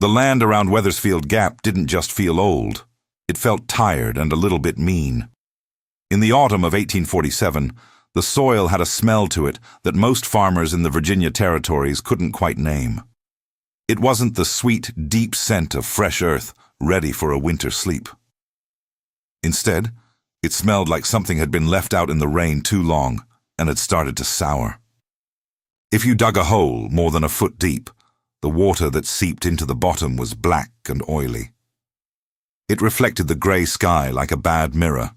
The land around Wethersfield Gap didn't just feel old. It felt tired and a little bit mean. In the autumn of 1847, the soil had a smell to it that most farmers in the Virginia territories couldn't quite name. It wasn't the sweet, deep scent of fresh earth ready for a winter sleep. Instead, it smelled like something had been left out in the rain too long and had started to sour. If you dug a hole more than a foot deep, the water that seeped into the bottom was black and oily. It reflected the grey sky like a bad mirror.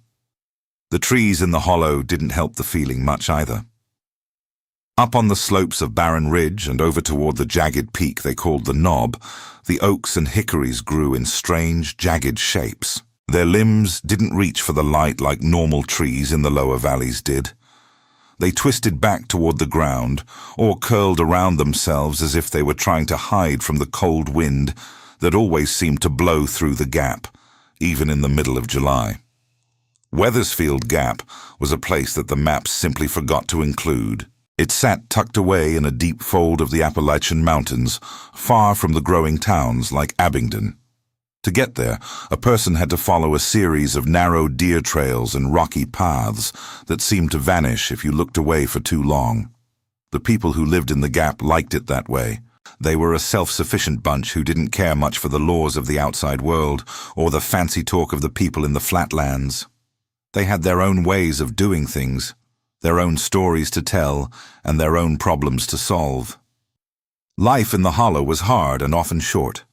The trees in the hollow didn't help the feeling much either. Up on the slopes of Barren Ridge and over toward the jagged peak they called the Knob, the oaks and hickories grew in strange, jagged shapes. Their limbs didn't reach for the light like normal trees in the lower valleys did. They twisted back toward the ground or curled around themselves as if they were trying to hide from the cold wind that always seemed to blow through the gap, even in the middle of July. Wethersfield Gap was a place that the maps simply forgot to include. It sat tucked away in a deep fold of the Appalachian Mountains, far from the growing towns like Abingdon. To get there, a person had to follow a series of narrow deer trails and rocky paths that seemed to vanish if you looked away for too long. The people who lived in the Gap liked it that way. They were a self-sufficient bunch who didn't care much for the laws of the outside world or the fancy talk of the people in the flatlands. They had their own ways of doing things, their own stories to tell, and their own problems to solve. Life in the hollow was hard and often short,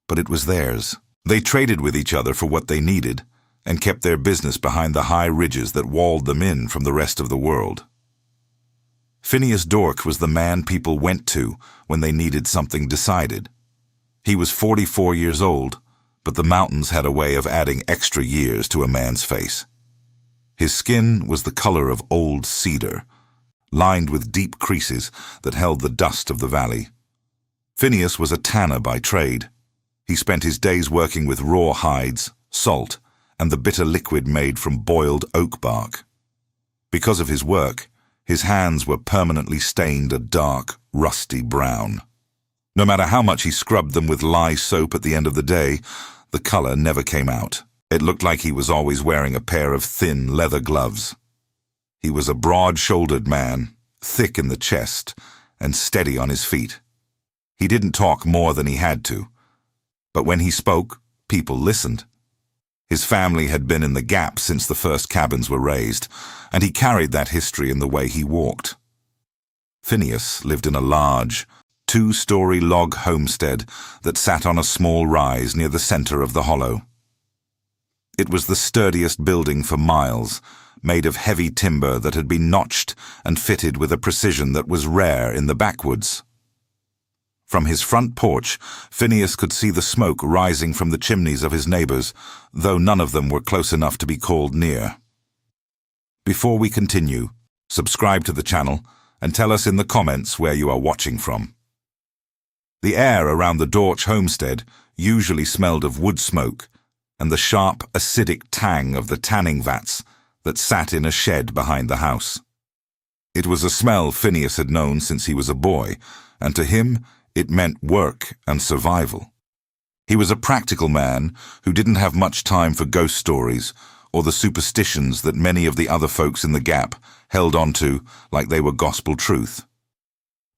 but it was theirs. They traded with each other for what they needed and kept their business behind the high ridges that walled them in from the rest of the world. Phineas Dork was the man people went to when they needed something decided. He was 44 years old, but the mountains had a way of adding extra years to a man's face. His skin was the color of old cedar, lined with deep creases that held the dust of the valley. Phineas was a tanner by trade. He spent his days working with raw hides, salt, and the bitter liquid made from boiled oak bark. Because of his work, his hands were permanently stained a dark, rusty brown. No matter how much he scrubbed them with lye soap at the end of the day, the color never came out. It looked like he was always wearing a pair of thin leather gloves. He was a broad-shouldered man, thick in the chest, and steady on his feet. He didn't talk more than he had to. But when he spoke, people listened. His family had been in the Gap since the first cabins were raised, and he carried that history in the way he walked. Phineas lived in a large, 2-story log homestead that sat on a small rise near the center of the hollow. It was the sturdiest building for miles, made of heavy timber that had been notched and fitted with a precision that was rare in the backwoods. From his front porch, Phineas could see the smoke rising from the chimneys of his neighbors, though none of them were close enough to be called near. Before we continue, subscribe to the channel and tell us in the comments where you are watching from. The air around the Dorch homestead usually smelled of wood smoke and the sharp, acidic tang of the tanning vats that sat in a shed behind the house. It was a smell Phineas had known since he was a boy, and to him, it meant work and survival. He was a practical man who didn't have much time for ghost stories or the superstitions that many of the other folks in the Gap held onto like they were gospel truth.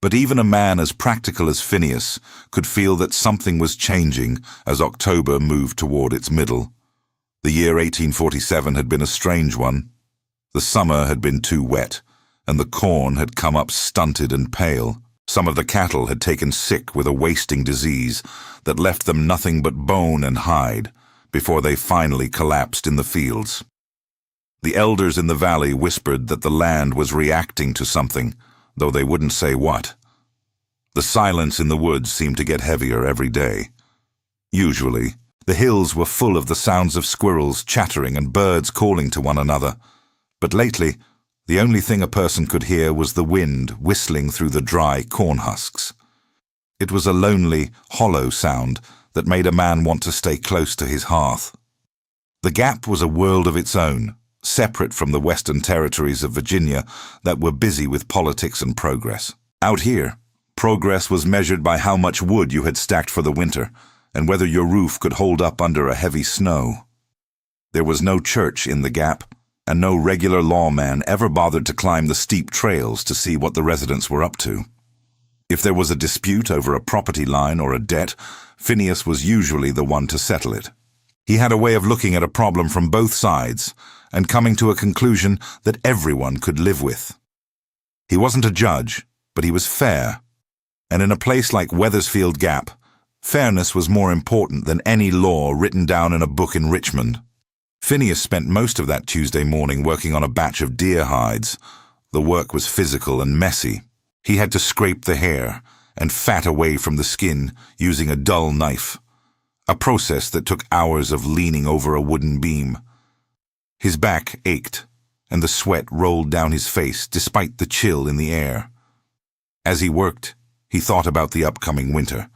But even a man as practical as Phineas could feel that something was changing as October moved toward its middle. The year 1847 had been a strange one. The summer had been too wet, and the corn had come up stunted and pale. Some of the cattle had taken sick with a wasting disease that left them nothing but bone and hide before they finally collapsed in the fields. The elders in the valley whispered that the land was reacting to something, though they wouldn't say what. The silence in the woods seemed to get heavier every day. Usually, the hills were full of the sounds of squirrels chattering and birds calling to one another, but lately, the only thing a person could hear was the wind whistling through the dry corn husks. It was a lonely, hollow sound that made a man want to stay close to his hearth. The Gap was a world of its own, separate from the western territories of Virginia that were busy with politics and progress. Out here, progress was measured by how much wood you had stacked for the winter, and whether your roof could hold up under a heavy snow. There was no church in the Gap, and no regular lawman ever bothered to climb the steep trails to see what the residents were up to. If there was a dispute over a property line or a debt, Phineas was usually the one to settle it. He had a way of looking at a problem from both sides and coming to a conclusion that everyone could live with. He wasn't a judge, but he was fair. And in a place like Wethersfield Gap, fairness was more important than any law written down in a book in Richmond. Phineas spent most of that Tuesday morning working on a batch of deer hides. The work was physical and messy. He had to scrape the hair and fat away from the skin using a dull knife, a process that took hours of leaning over a wooden beam. His back ached, and the sweat rolled down his face despite the chill in the air. As he worked, he thought about the upcoming winter.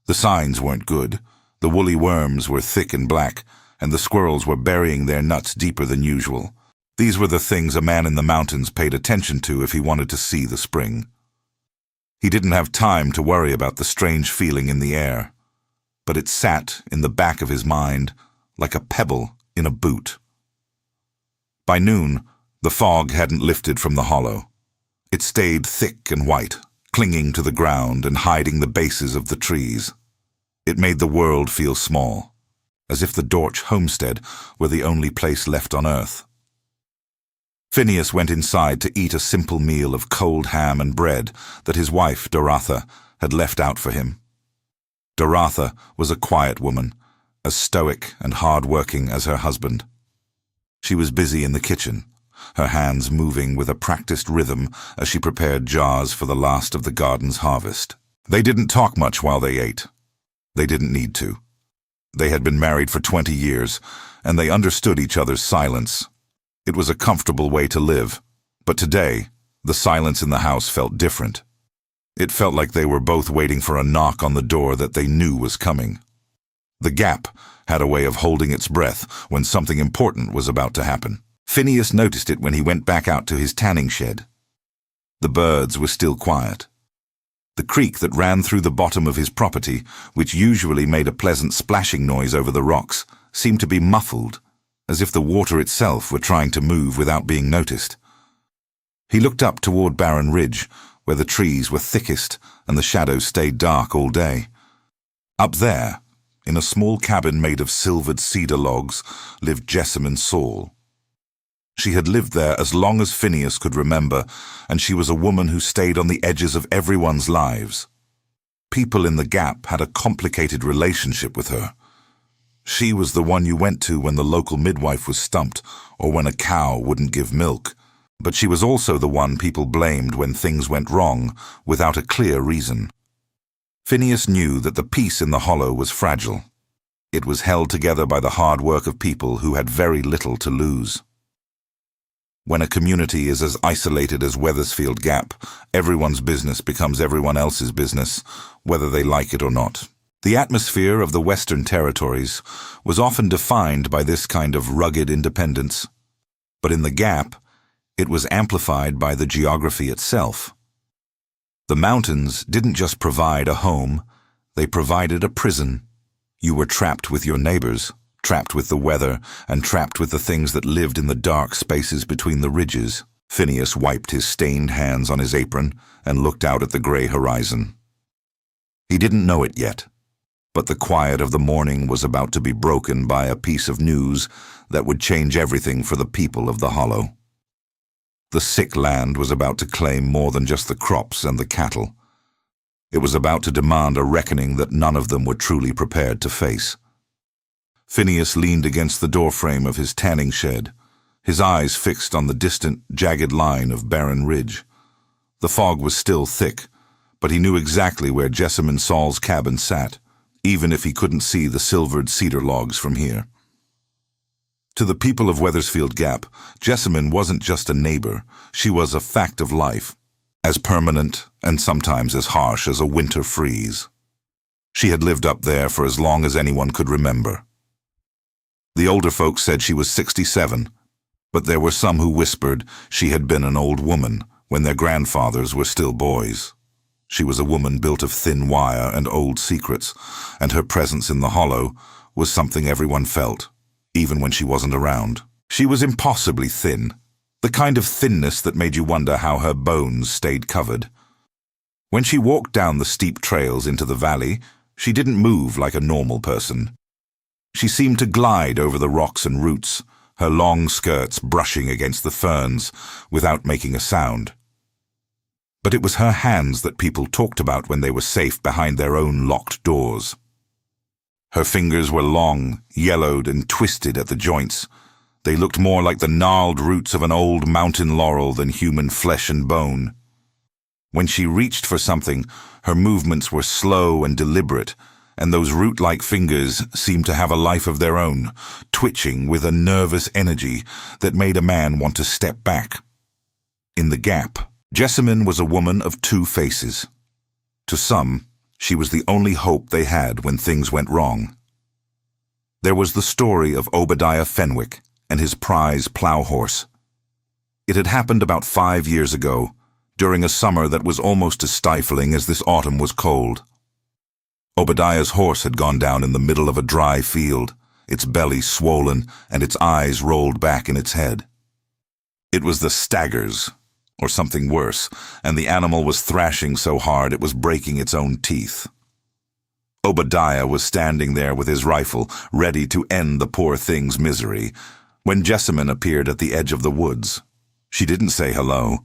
The signs weren't good. The woolly worms were thick and black, and the squirrels were burying their nuts deeper than usual. These were the things a man in the mountains paid attention to if he wanted to see the spring. He didn't have time to worry about the strange feeling in the air, but it sat in the back of his mind like a pebble in a boot. By noon, the fog hadn't lifted from the hollow. It stayed thick and white, clinging to the ground and hiding the bases of the trees. It made the world feel small, as if the Dortch homestead were the only place left on earth. Phineas went inside to eat a simple meal of cold ham and bread that his wife, Doratha, had left out for him. Doratha was a quiet woman, as stoic and hard-working as her husband. She was busy in the kitchen, her hands moving with a practiced rhythm as she prepared jars for the last of the garden's harvest. They didn't talk much while they ate. They didn't need to. They had been married for 20 years, and they understood each other's silence. It was a comfortable way to live, but today, the silence in the house felt different. It felt like they were both waiting for a knock on the door that they knew was coming. The Gap had a way of holding its breath when something important was about to happen. Phineas noticed it when he went back out to his tanning shed. The birds were still quiet. The creek that ran through the bottom of his property, which usually made a pleasant splashing noise over the rocks, seemed to be muffled, as if the water itself were trying to move without being noticed. He looked up toward Barren Ridge, where the trees were thickest and the shadows stayed dark all day. Up there, in a small cabin made of silvered cedar logs, lived Jessamine Saul. She had lived there as long as Phineas could remember, and she was a woman who stayed on the edges of everyone's lives. People in the Gap had a complicated relationship with her. She was the one you went to when the local midwife was stumped or when a cow wouldn't give milk. But she was also the one people blamed when things went wrong without a clear reason. Phineas knew that the peace in the hollow was fragile. It was held together by the hard work of people who had very little to lose. When a community is as isolated as Wethersfield Gap, everyone's business becomes everyone else's business, whether they like it or not. The atmosphere of the Western Territories was often defined by this kind of rugged independence. But in the Gap, it was amplified by the geography itself. The mountains didn't just provide a home, they provided a prison. You were trapped with your neighbors, trapped with the weather, and trapped with the things that lived in the dark spaces between the ridges. Phineas wiped his stained hands on his apron and looked out at the gray horizon. He didn't know it yet, but the quiet of the morning was about to be broken by a piece of news that would change everything for the people of the Hollow. The sick land was about to claim more than just the crops and the cattle. It was about to demand a reckoning that none of them were truly prepared to face. Phineas leaned against the doorframe of his tanning shed, his eyes fixed on the distant, jagged line of Barren Ridge. The fog was still thick, but he knew exactly where Jessamine Saul's cabin sat, even if he couldn't see the silvered cedar logs from here. To the people of Wethersfield Gap, Jessamine wasn't just a neighbor, she was a fact of life, as permanent and sometimes as harsh as a winter freeze. She had lived up there for as long as anyone could remember. The older folks said she was 67, but there were some who whispered she had been an old woman when their grandfathers were still boys. She was a woman built of thin wire and old secrets, and her presence in the hollow was something everyone felt, even when she wasn't around. She was impossibly thin, the kind of thinness that made you wonder how her bones stayed covered. When she walked down the steep trails into the valley, she didn't move like a normal person. She seemed to glide over the rocks and roots, her long skirts brushing against the ferns without making a sound. But it was her hands that people talked about when they were safe behind their own locked doors. Her fingers were long, yellowed and twisted at the joints. They looked more like the gnarled roots of an old mountain laurel than human flesh and bone. When she reached for something, her movements were slow and deliberate, and those root-like fingers seemed to have a life of their own, twitching with a nervous energy that made a man want to step back. In the gap, Jessamine was a woman of two faces. To some, she was the only hope they had when things went wrong. There was the story of Obadiah Fenwick and his prize plow horse. It had happened about 5 years ago, during a summer that was almost as stifling as this autumn was cold. Obadiah's horse had gone down in the middle of a dry field, its belly swollen and its eyes rolled back in its head. It was the staggers, or something worse, and the animal was thrashing so hard it was breaking its own teeth. Obadiah was standing there with his rifle, ready to end the poor thing's misery, when Jessamine appeared at the edge of the woods. She didn't say hello.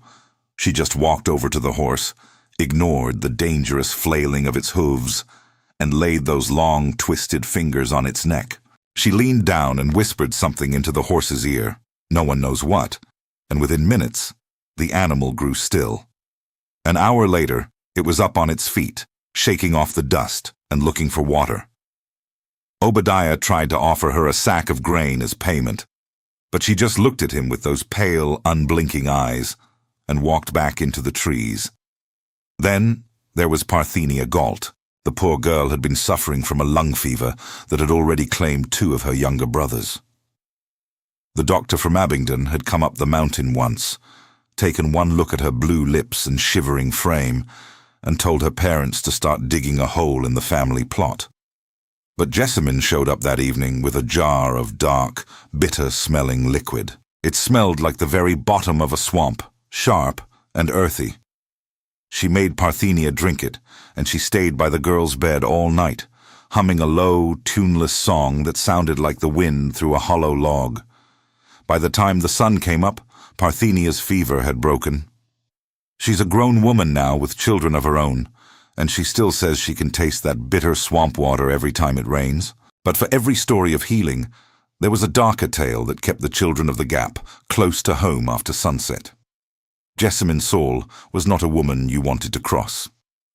She just walked over to the horse, ignored the dangerous flailing of its hooves, and laid those long, twisted fingers on its neck. She leaned down and whispered something into the horse's ear, no one knows what, and within minutes, the animal grew still. An hour later, it was up on its feet, shaking off the dust and looking for water. Obadiah tried to offer her a sack of grain as payment, but she just looked at him with those pale, unblinking eyes and walked back into the trees. Then there was Parthenia Galt. The poor girl had been suffering from a lung fever that had already claimed 2 of her younger brothers. The doctor from Abingdon had come up the mountain once, taken one look at her blue lips and shivering frame, and told her parents to start digging a hole in the family plot. But Jessamine showed up that evening with a jar of dark, bitter-smelling liquid. It smelled like the very bottom of a swamp, sharp and earthy. She made Parthenia drink it, and she stayed by the girl's bed all night, humming a low, tuneless song that sounded like the wind through a hollow log. By the time the sun came up, Parthenia's fever had broken. She's a grown woman now with children of her own, and she still says she can taste that bitter swamp water every time it rains. But for every story of healing, there was a darker tale that kept the children of the Gap close to home after sunset. Jessamine Saul was not a woman you wanted to cross.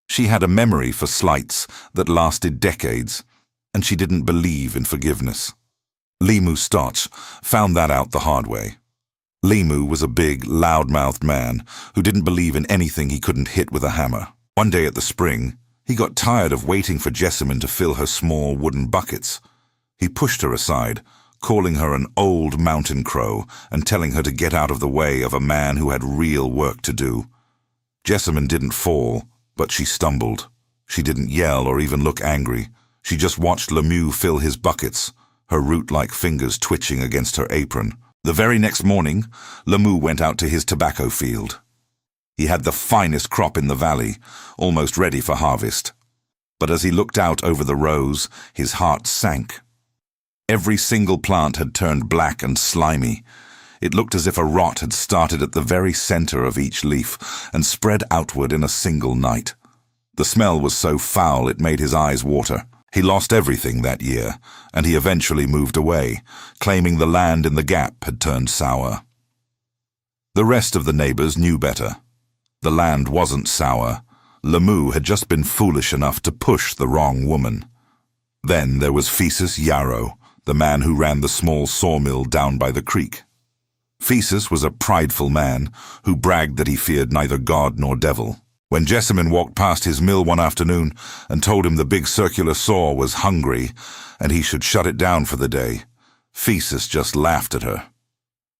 She had a memory for slights that lasted decades, and she didn't believe in forgiveness. Limu Stotch found that out the hard way. Limu was a big, loud-mouthed man who didn't believe in anything he couldn't hit with a hammer. One day at the spring, he got tired of waiting for Jessamine to fill her small wooden buckets. He pushed her aside, calling her an old mountain crow and telling her to get out of the way of a man who had real work to do. Jessamine didn't fall, but she stumbled. She didn't yell or even look angry. She just watched Lemieux fill his buckets, her root-like fingers twitching against her apron. The very next morning, Lemieux went out to his tobacco field. He had the finest crop in the valley, almost ready for harvest. But as he looked out over the rows, his heart sank. Every single plant had turned black and slimy. It looked as if a rot had started at the very center of each leaf and spread outward in a single night. The smell was so foul it made his eyes water. He lost everything that year, and he eventually moved away, claiming the land in the Gap had turned sour. The rest of the neighbors knew better. The land wasn't sour. Lemieux had just been foolish enough to push the wrong woman. Then there was Phesus Yarrow, the man who ran the small sawmill down by the creek. Phesus was a prideful man who bragged that he feared neither God nor devil. When Jessamine walked past his mill one afternoon and told him the big circular saw was hungry and he should shut it down for the day, Phesus just laughed at her.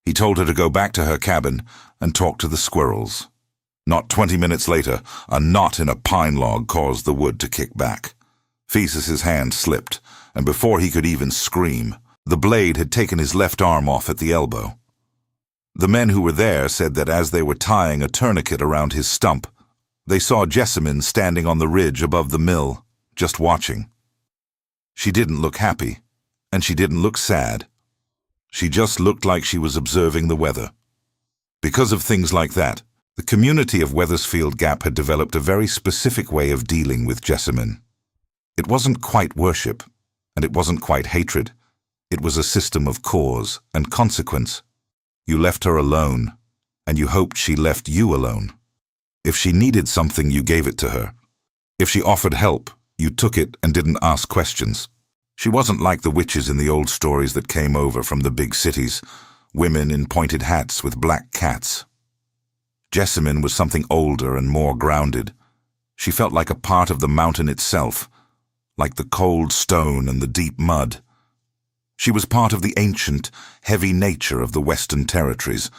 He told her to go back to her cabin and talk to the squirrels. Not 20 minutes later, a knot in a pine log caused the wood to kick back. Theseus's hand slipped, and before he could even scream, the blade had taken his left arm off at the elbow. The men who were there said that as they were tying a tourniquet around his stump, they saw Jessamine standing on the ridge above the mill, just watching. She didn't look happy, and she didn't look sad. She just looked like she was observing the weather. Because of things like that, the community of Wethersfield Gap had developed a very specific way of dealing with Jessamine. It wasn't quite worship, and it wasn't quite hatred. It was a system of cause and consequence. You left her alone, and you hoped she left you alone. If she needed something, you gave it to her. If she offered help, you took it and didn't ask questions. She wasn't like the witches in the old stories that came over from the big cities, women in pointed hats with black cats. Jessamine was something older and more grounded. She felt like a part of the mountain itself, like the cold stone and the deep mud. She was part of the ancient, heavy nature of the Western Territories,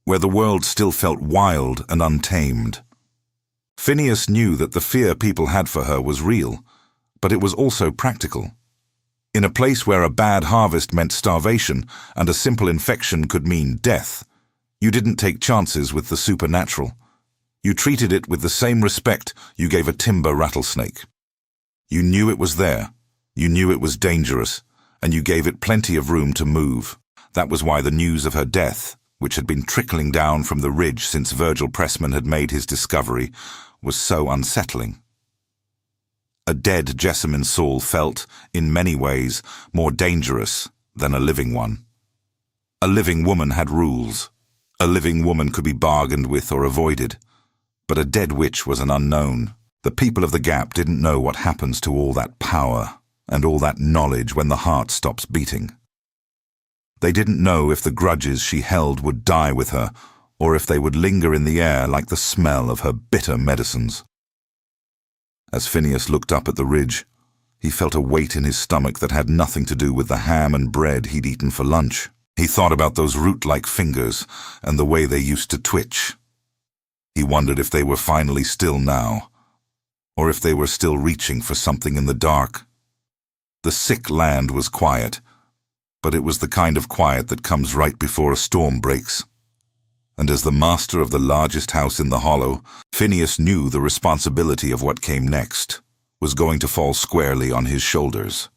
where the world still felt wild and untamed. Phineas knew that the fear people had for her was real, but it was also practical. In a place where a bad harvest meant starvation and a simple infection could mean death, you didn't take chances with the supernatural. You treated it with the same respect you gave a timber rattlesnake. You knew it was there, you knew it was dangerous, and you gave it plenty of room to move. That was why the news of her death, which had been trickling down from the ridge since Virgil Pressman had made his discovery, was so unsettling. A dead Jessamine Saul felt, in many ways, more dangerous than a living one. A living woman had rules. A living woman could be bargained with or avoided. But a dead witch was an unknown. The people of the Gap didn't know what happens to all that power and all that knowledge when the heart stops beating. They didn't know if the grudges she held would die with her, or if they would linger in the air like the smell of her bitter medicines. As Phineas looked up at the ridge, he felt a weight in his stomach that had nothing to do with the ham and bread he'd eaten for lunch. He thought about those root-like fingers and the way they used to twitch. He wondered if they were finally still now, or if they were still reaching for something in the dark. The sick land was quiet, but it was the kind of quiet that comes right before a storm breaks. And as the master of the largest house in the hollow, Phineas knew the responsibility of what came next was going to fall squarely on his shoulders.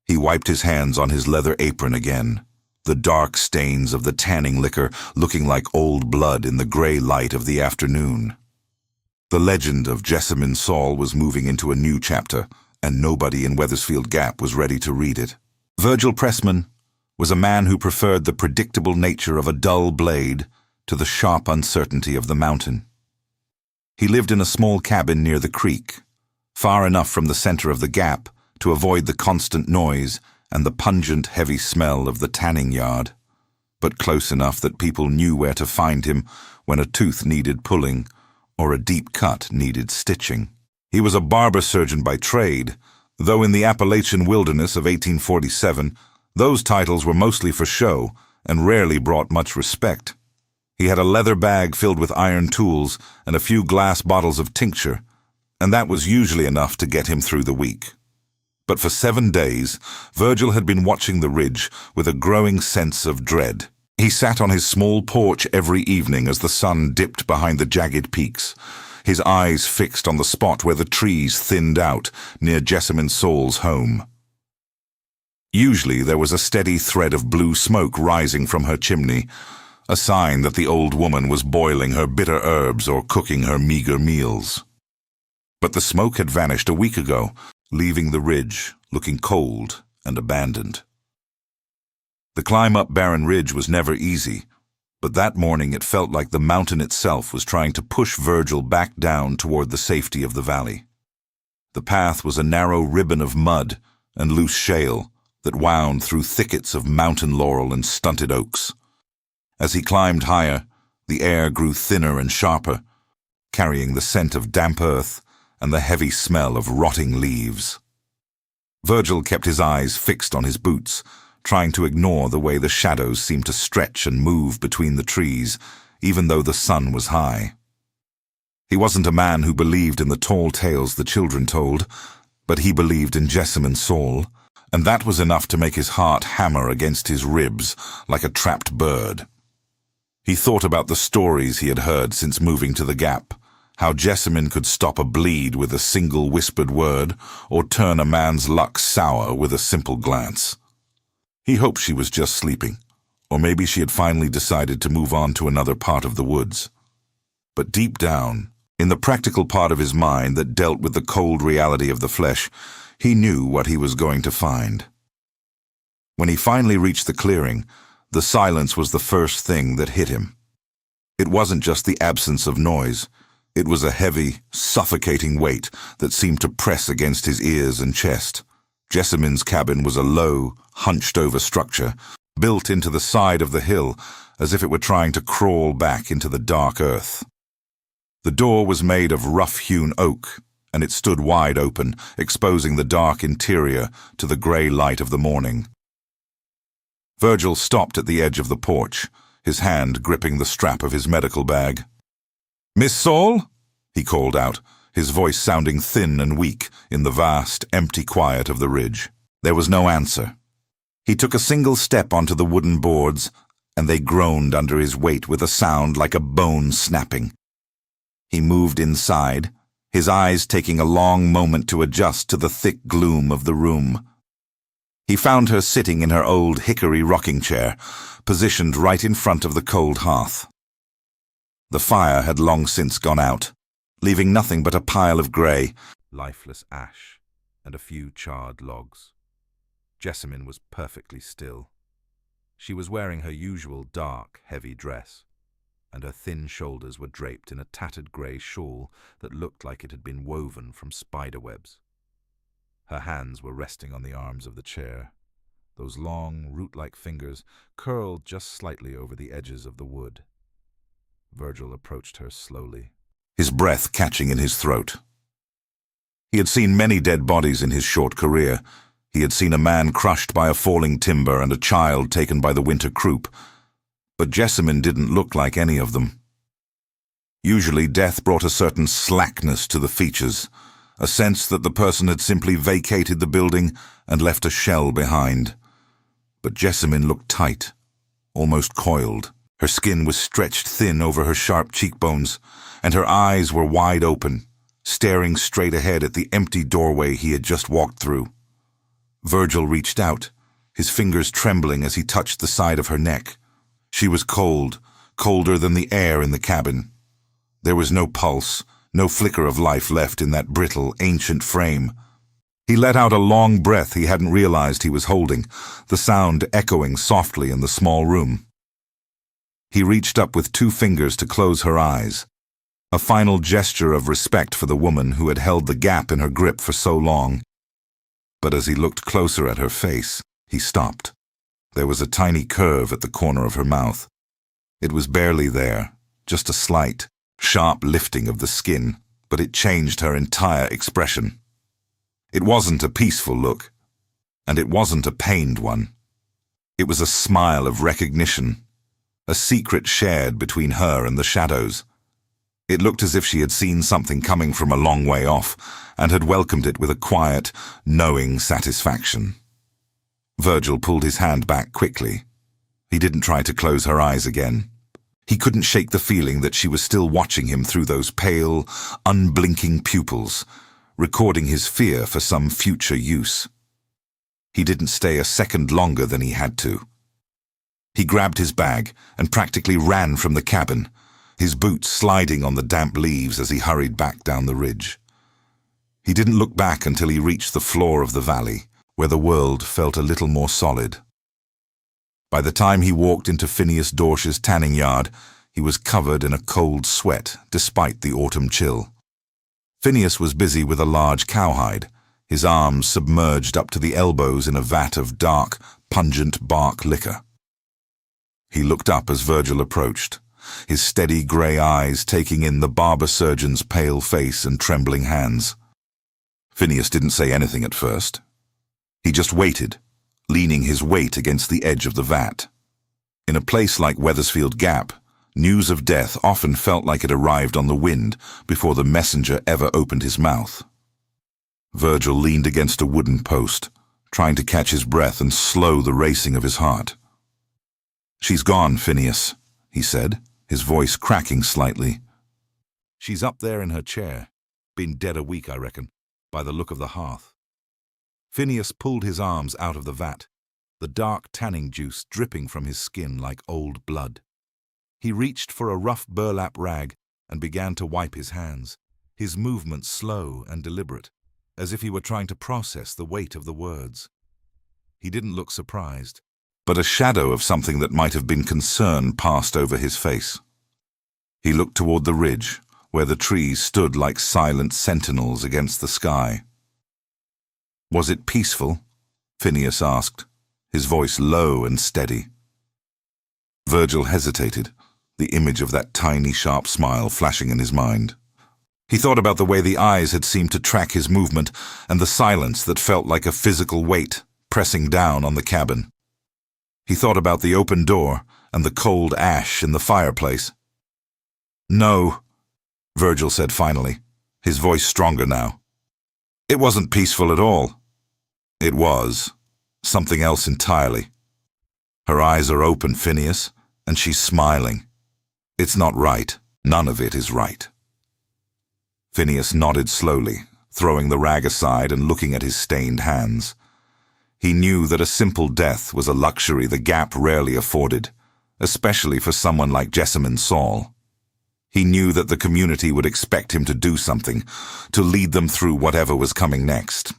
He wiped his hands on his leather apron again, the dark stains of the tanning liquor looking like old blood in the gray light of the afternoon. The legend of Jessamine Saul was moving into a new chapter, and nobody in Wethersfield Gap was ready to read it. Virgil Pressman was a man who preferred the predictable nature of a dull blade to the sharp uncertainty of the mountain. He lived in a small cabin near the creek, far enough from the center of the Gap to avoid the constant noise and the pungent, heavy smell of the tanning yard, but close enough that people knew where to find him when a tooth needed pulling or a deep cut needed stitching. He was a barber surgeon by trade, though in the Appalachian wilderness of 1847, those titles were mostly for show and rarely brought much respect. He had a leather bag filled with iron tools and a few glass bottles of tincture, and that was usually enough to get him through the week. But for 7 days, Virgil had been watching the ridge with a growing sense of dread. He sat on his small porch every evening as the sun dipped behind the jagged peaks, his eyes fixed on the spot where the trees thinned out near Jessamine Saul's home. Usually there was a steady thread of blue smoke rising from her chimney, a sign that the old woman was boiling her bitter herbs or cooking her meager meals. But the smoke had vanished a week ago, leaving the ridge looking cold and abandoned. The climb up Barren Ridge was never easy, but that morning it felt like the mountain itself was trying to push Virgil back down toward the safety of the valley. The path was a narrow ribbon of mud and loose shale that wound through thickets of mountain laurel and stunted oaks. As he climbed higher, the air grew thinner and sharper, carrying the scent of damp earth and the heavy smell of rotting leaves. Virgil kept his eyes fixed on his boots, trying to ignore the way the shadows seemed to stretch and move between the trees, even though the sun was high. He wasn't a man who believed in the tall tales the children told, but he believed in Jessamine Saul, and that was enough to make his heart hammer against his ribs like a trapped bird. He thought about the stories he had heard since moving to the Gap, how Jessamine could stop a bleed with a single whispered word or turn a man's luck sour with a simple glance. He hoped she was just sleeping, or maybe she had finally decided to move on to another part of the woods. But deep down, in the practical part of his mind that dealt with the cold reality of the flesh, he knew what he was going to find. When he finally reached the clearing, the silence was the first thing that hit him. It wasn't just the absence of noise. It was a heavy, suffocating weight that seemed to press against his ears and chest. Jessamine's cabin was a low, hunched-over structure, built into the side of the hill as if it were trying to crawl back into the dark earth. The door was made of rough-hewn oak, and it stood wide open, exposing the dark interior to the grey light of the morning. Virgil stopped at the edge of the porch, his hand gripping the strap of his medical bag. "Miss Saul?" he called out, his voice sounding thin and weak in the vast, empty quiet of the ridge. There was no answer. He took a single step onto the wooden boards, and they groaned under his weight with a sound like a bone snapping. He moved inside, his eyes taking a long moment to adjust to the thick gloom of the room. He found her sitting in her old hickory rocking chair, positioned right in front of the cold hearth. The fire had long since gone out, leaving nothing but a pile of grey, lifeless ash and a few charred logs. Jessamine was perfectly still. She was wearing her usual dark, heavy dress, and her thin shoulders were draped in a tattered grey shawl that looked like it had been woven from spiderwebs. Her hands were resting on the arms of the chair, those long, root-like fingers curled just slightly over the edges of the wood. Virgil approached her slowly, his breath catching in his throat. He had seen many dead bodies in his short career. He had seen a man crushed by a falling timber and a child taken by the winter croup. But Jessamine didn't look like any of them. Usually death brought a certain slackness to the features, a sense that the person had simply vacated the building and left a shell behind. But Jessamine looked tight, almost coiled. Her skin was stretched thin over her sharp cheekbones, and her eyes were wide open, staring straight ahead at the empty doorway he had just walked through. Virgil reached out, his fingers trembling as he touched the side of her neck. She was cold, colder than the air in the cabin. There was no pulse, no flicker of life left in that brittle, ancient frame. He let out a long breath he hadn't realized he was holding, the sound echoing softly in the small room. He reached up with 2 fingers to close her eyes, a final gesture of respect for the woman who had held the gap in her grip for so long. But as he looked closer at her face, he stopped. There was a tiny curve at the corner of her mouth. It was barely there, just a slight, sharp lifting of the skin, but it changed her entire expression. It wasn't a peaceful look, and it wasn't a pained one. It was a smile of recognition, a secret shared between her and the shadows. It looked as if she had seen something coming from a long way off, and had welcomed it with a quiet, knowing satisfaction. Virgil pulled his hand back quickly. He didn't try to close her eyes again. He couldn't shake the feeling that she was still watching him through those pale, unblinking pupils, recording his fear for some future use. He didn't stay a second longer than he had to. He grabbed his bag and practically ran from the cabin, his boots sliding on the damp leaves as he hurried back down the ridge. He didn't look back until he reached the floor of the valley, where the world felt a little more solid. By the time he walked into Phineas Dorsch's tanning yard, he was covered in a cold sweat despite the autumn chill. Phineas was busy with a large cowhide, his arms submerged up to the elbows in a vat of dark, pungent bark liquor. He looked up as Virgil approached, his steady grey eyes taking in the barber surgeon's pale face and trembling hands. Phineas didn't say anything at first. He just waited, leaning his weight against the edge of the vat. In a place like Wethersfield Gap, News of death often felt like it arrived on the wind before the messenger ever opened his mouth. Virgil leaned against a wooden post, trying to catch his breath and slow the racing of his heart. "She's gone, Phineas," he said, his voice cracking slightly. "She's up there in her chair. Been dead a week, I reckon, by the look of the hearth." Phineas pulled his arms out of the vat, the dark tanning juice dripping from his skin like old blood. He reached for a rough burlap rag and began to wipe his hands, his movements slow and deliberate, as if he were trying to process the weight of the words. He didn't look surprised, but a shadow of something that might have been concern passed over his face. He looked toward the ridge, where the trees stood like silent sentinels against the sky. "Was it peaceful?" Phineas asked, his voice low and steady. Virgil hesitated, the image of that tiny, sharp smile flashing in his mind. He thought about the way the eyes had seemed to track his movement and the silence that felt like a physical weight pressing down on the cabin. He thought about the open door and the cold ash in the fireplace. "No," Virgil said finally, his voice stronger now. "It wasn't peaceful at all." "It was. Something else entirely. Her eyes are open, Phineas, and she's smiling. It's not right. None of it is right." Phineas nodded slowly, throwing the rag aside and looking at his stained hands. He knew that a simple death was a luxury the Gap rarely afforded, especially for someone like Jessamine Saul. He knew that the community would expect him to do something, to lead them through whatever was coming next.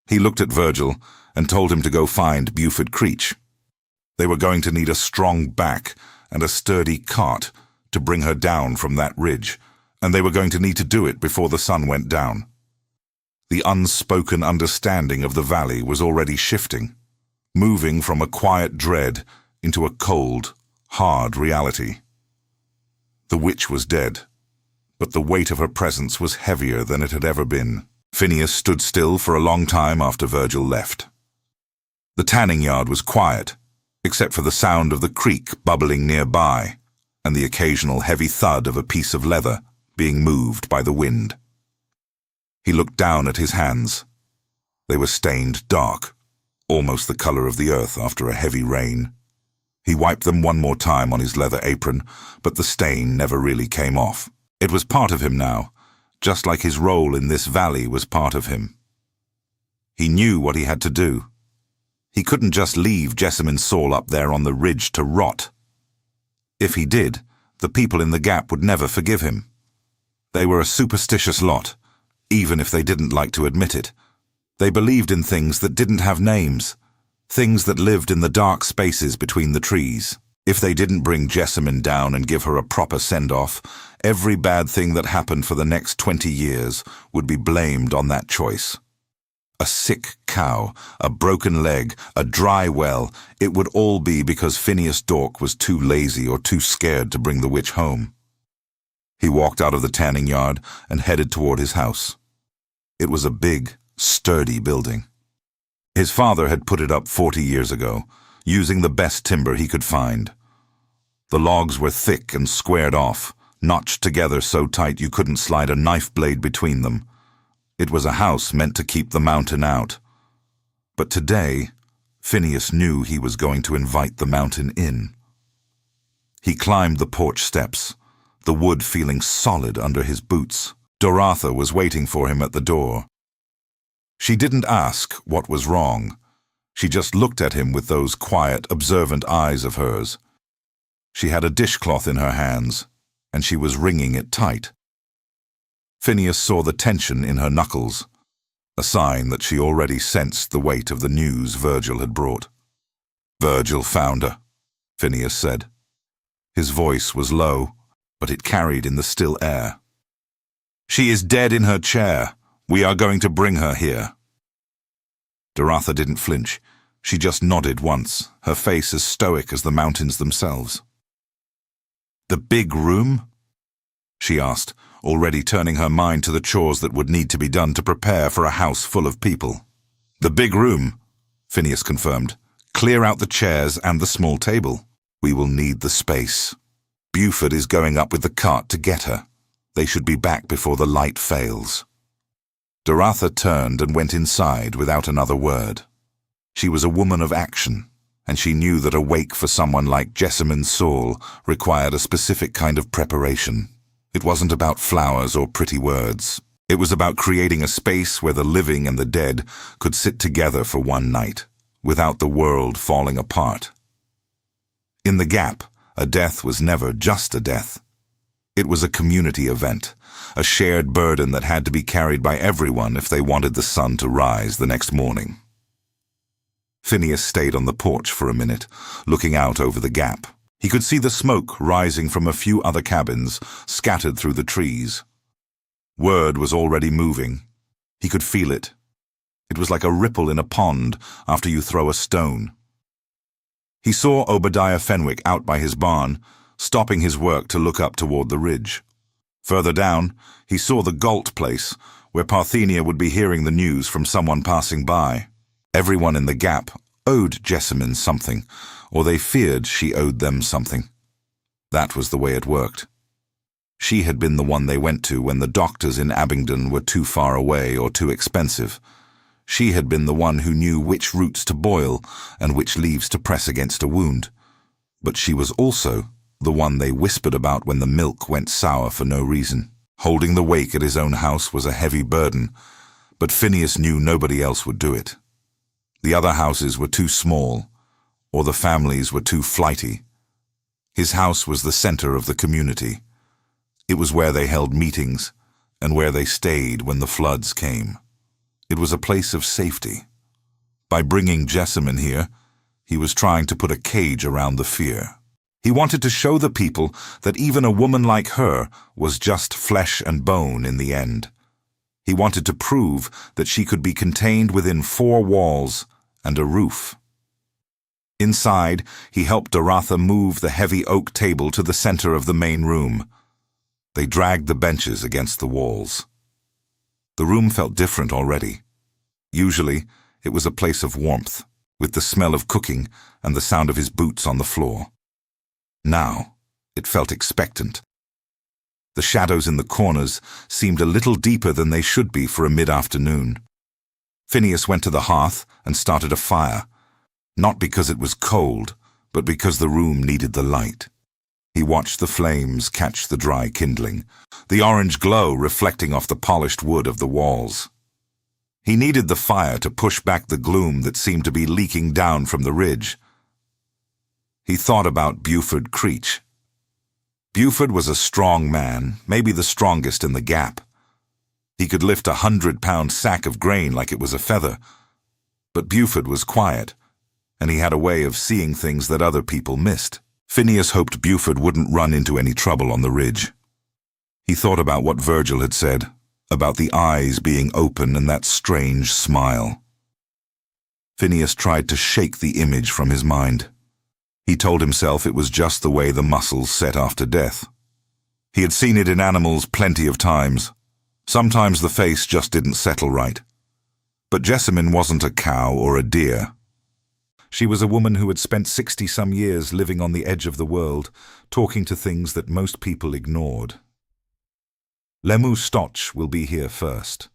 He looked at Virgil and told him to go find Buford Creech. They were going to need a strong back and a sturdy cart to bring her down from that ridge, and they were going to need to do it before the sun went down. The unspoken understanding of the valley was already shifting, moving from a quiet dread into a cold, hard reality. The witch was dead, but the weight of her presence was heavier than it had ever been. Phineas stood still for a long time after Virgil left. The tanning yard was quiet, except for the sound of the creek bubbling nearby and the occasional heavy thud of a piece of leather being moved by the wind. He looked down at his hands. They were stained dark, almost the color of the earth after a heavy rain. He wiped them one more time on his leather apron, but the stain never really came off. It was part of him now, just like his role in this valley was part of him. He knew what he had to do. He couldn't just leave Jessamine Saul up there on the ridge to rot. If he did, the people in the Gap would never forgive him. They were a superstitious lot, even if they didn't like to admit it. They believed in things that didn't have names, things that lived in the dark spaces between the trees. If they didn't bring Jessamine down and give her a proper send-off, every bad thing that happened for the next 20 years would be blamed on that choice. A sick cow, a broken leg, a dry well, it would all be because Phineas Dork was too lazy or too scared to bring the witch home. He walked out of the tanning yard and headed toward his house. It was a big, sturdy building. His father had put it up 40 years ago, using the best timber he could find. The logs were thick and squared off, notched together so tight you couldn't slide a knife blade between them. It was a house meant to keep the mountain out. But today, Phineas knew he was going to invite the mountain in. He climbed the porch steps, the wood feeling solid under his boots. Doratha was waiting for him at the door. She didn't ask what was wrong. She just looked at him with those quiet, observant eyes of hers. She had a dishcloth in her hands, and she was wringing it tight. Phineas saw the tension in her knuckles, a sign that she already sensed the weight of the news Virgil had brought. "Virgil found her," Phineas said. His voice was low, but it carried in the still air. "She is dead in her chair. We are going to bring her here." Doratha didn't flinch. She just nodded once, her face as stoic as the mountains themselves. "The big room?" she asked, already turning her mind to the chores that would need to be done to prepare for a house full of people. "The big room," Phineas confirmed. "Clear out the chairs and the small table. We will need the space." Buford is going up with the cart to get her. They should be back before the light fails. Doratha turned and went inside without another word. She was a woman of action, and she knew that a wake for someone like Jessamine Saul required a specific kind of preparation. It wasn't about flowers or pretty words. It was about creating a space where the living and the dead could sit together for one night, without the world falling apart. In the Gap, a death was never just a death. It was a community event, a shared burden that had to be carried by everyone if they wanted the sun to rise the next morning. Phineas stayed on the porch for a minute, looking out over the Gap. He could see the smoke rising from a few other cabins, scattered through the trees. Word was already moving. He could feel it. It was like a ripple in a pond after you throw a stone. He saw Obadiah Fenwick out by his barn, stopping his work to look up toward the ridge. Further down, he saw the Galt place, where Parthenia would be hearing the news from someone passing by. Everyone in the Gap owed Jessamine something, or they feared she owed them something. That was the way it worked. She had been the one they went to when the doctors in Abingdon were too far away or too expensive. She had been the one who knew which roots to boil and which leaves to press against a wound. But she was also the one they whispered about when the milk went sour for no reason. Holding the wake at his own house was a heavy burden, but Phineas knew nobody else would do it. The other houses were too small, or the families were too flighty. His house was the center of the community. It was where they held meetings and where they stayed when the floods came. It was a place of safety. By bringing Jessamine here, he was trying to put a cage around the fear. He wanted to show the people that even a woman like her was just flesh and bone in the end. He wanted to prove that she could be contained within 4 walls and a roof. Inside, he helped Doratha move the heavy oak table to the center of the main room. They dragged the benches against the walls. The room felt different already. Usually, it was a place of warmth, with the smell of cooking and the sound of his boots on the floor. Now, it felt expectant. The shadows in the corners seemed a little deeper than they should be for a mid-afternoon. Phineas went to the hearth and started a fire, not because it was cold, but because the room needed the light. He watched the flames catch the dry kindling, the orange glow reflecting off the polished wood of the walls. He needed the fire to push back the gloom that seemed to be leaking down from the ridge. He thought about Buford Creech. Buford was a strong man, maybe the strongest in the Gap. He could lift a 100-pound sack of grain like it was a feather. But Buford was quiet, and he had a way of seeing things that other people missed. Phineas hoped Buford wouldn't run into any trouble on the ridge. He thought about what Virgil had said, about the eyes being open and that strange smile. Phineas tried to shake the image from his mind. He told himself it was just the way the muscles set after death. He had seen it in animals plenty of times. Sometimes the face just didn't settle right. But Jessamine wasn't a cow or a deer. She was a woman who had spent 60-some years living on the edge of the world, talking to things that most people ignored. Lemu Stotch will be here first,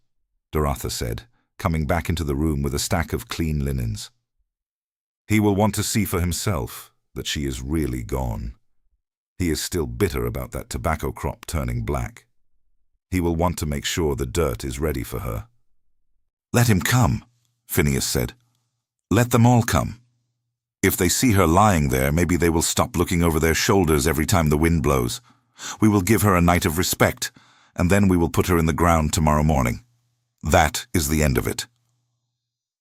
Doratha said, coming back into the room with a stack of clean linens. He will want to see for himself that she is really gone. He is still bitter about that tobacco crop turning black. He will want to make sure the dirt is ready for her. "Let him come," Phineas said. "Let them all come. If they see her lying there, maybe they will stop looking over their shoulders every time the wind blows. We will give her a night of respect, and then we will put her in the ground tomorrow morning. That is the end of it."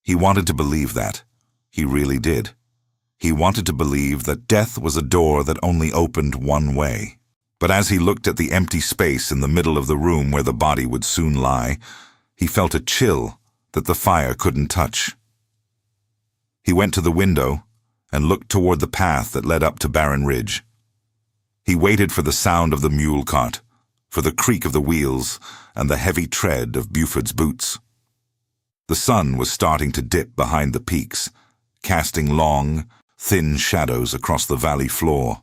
He wanted to believe that. He really did. He wanted to believe that death was a door that only opened one way. But as he looked at the empty space in the middle of the room where the body would soon lie, he felt a chill that the fire couldn't touch. He went to the window and looked toward the path that led up to Barren Ridge. He waited for the sound of the mule cart, for the creak of the wheels and the heavy tread of Buford's boots. The sun was starting to dip behind the peaks, casting long, thin shadows across the valley floor.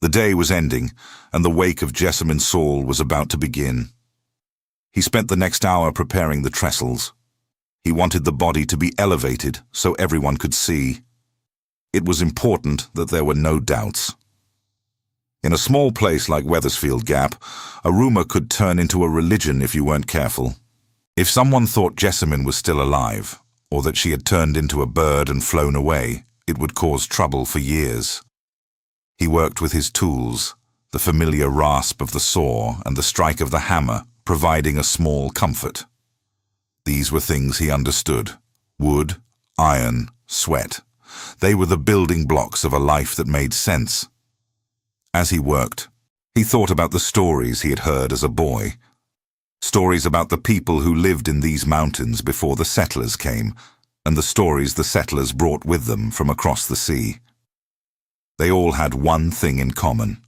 The day was ending, and the wake of Jessamine Saul was about to begin. He spent the next hour preparing the trestles. He wanted the body to be elevated so everyone could see. It was important that there were no doubts. In a small place like Wethersfield Gap, a rumor could turn into a religion if you weren't careful. If someone thought Jessamine was still alive, or that she had turned into a bird and flown away, it would cause trouble for years. He worked with his tools, the familiar rasp of the saw and the strike of the hammer, providing a small comfort. These were things he understood: wood, iron, sweat. They were the building blocks of a life that made sense. As he worked, he thought about the stories he had heard as a boy. Stories about the people who lived in these mountains before the settlers came, and the stories the settlers brought with them from across the sea. They all had one thing in common: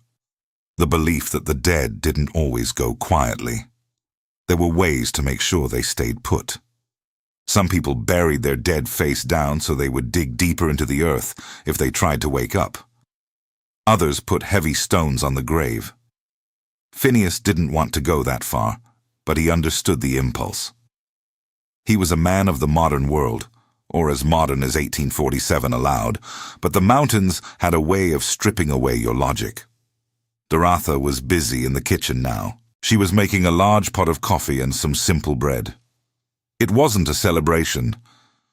the belief that the dead didn't always go quietly. There were ways to make sure they stayed put. Some people buried their dead face down so they would dig deeper into the earth if they tried to wake up. Others put heavy stones on the grave. Phineas didn't want to go that far, but he understood the impulse. He was a man of the modern world, or as modern as 1847 allowed, but the mountains had a way of stripping away your logic. Doratha was busy in the kitchen now. She was making a large pot of coffee and some simple bread. It wasn't a celebration,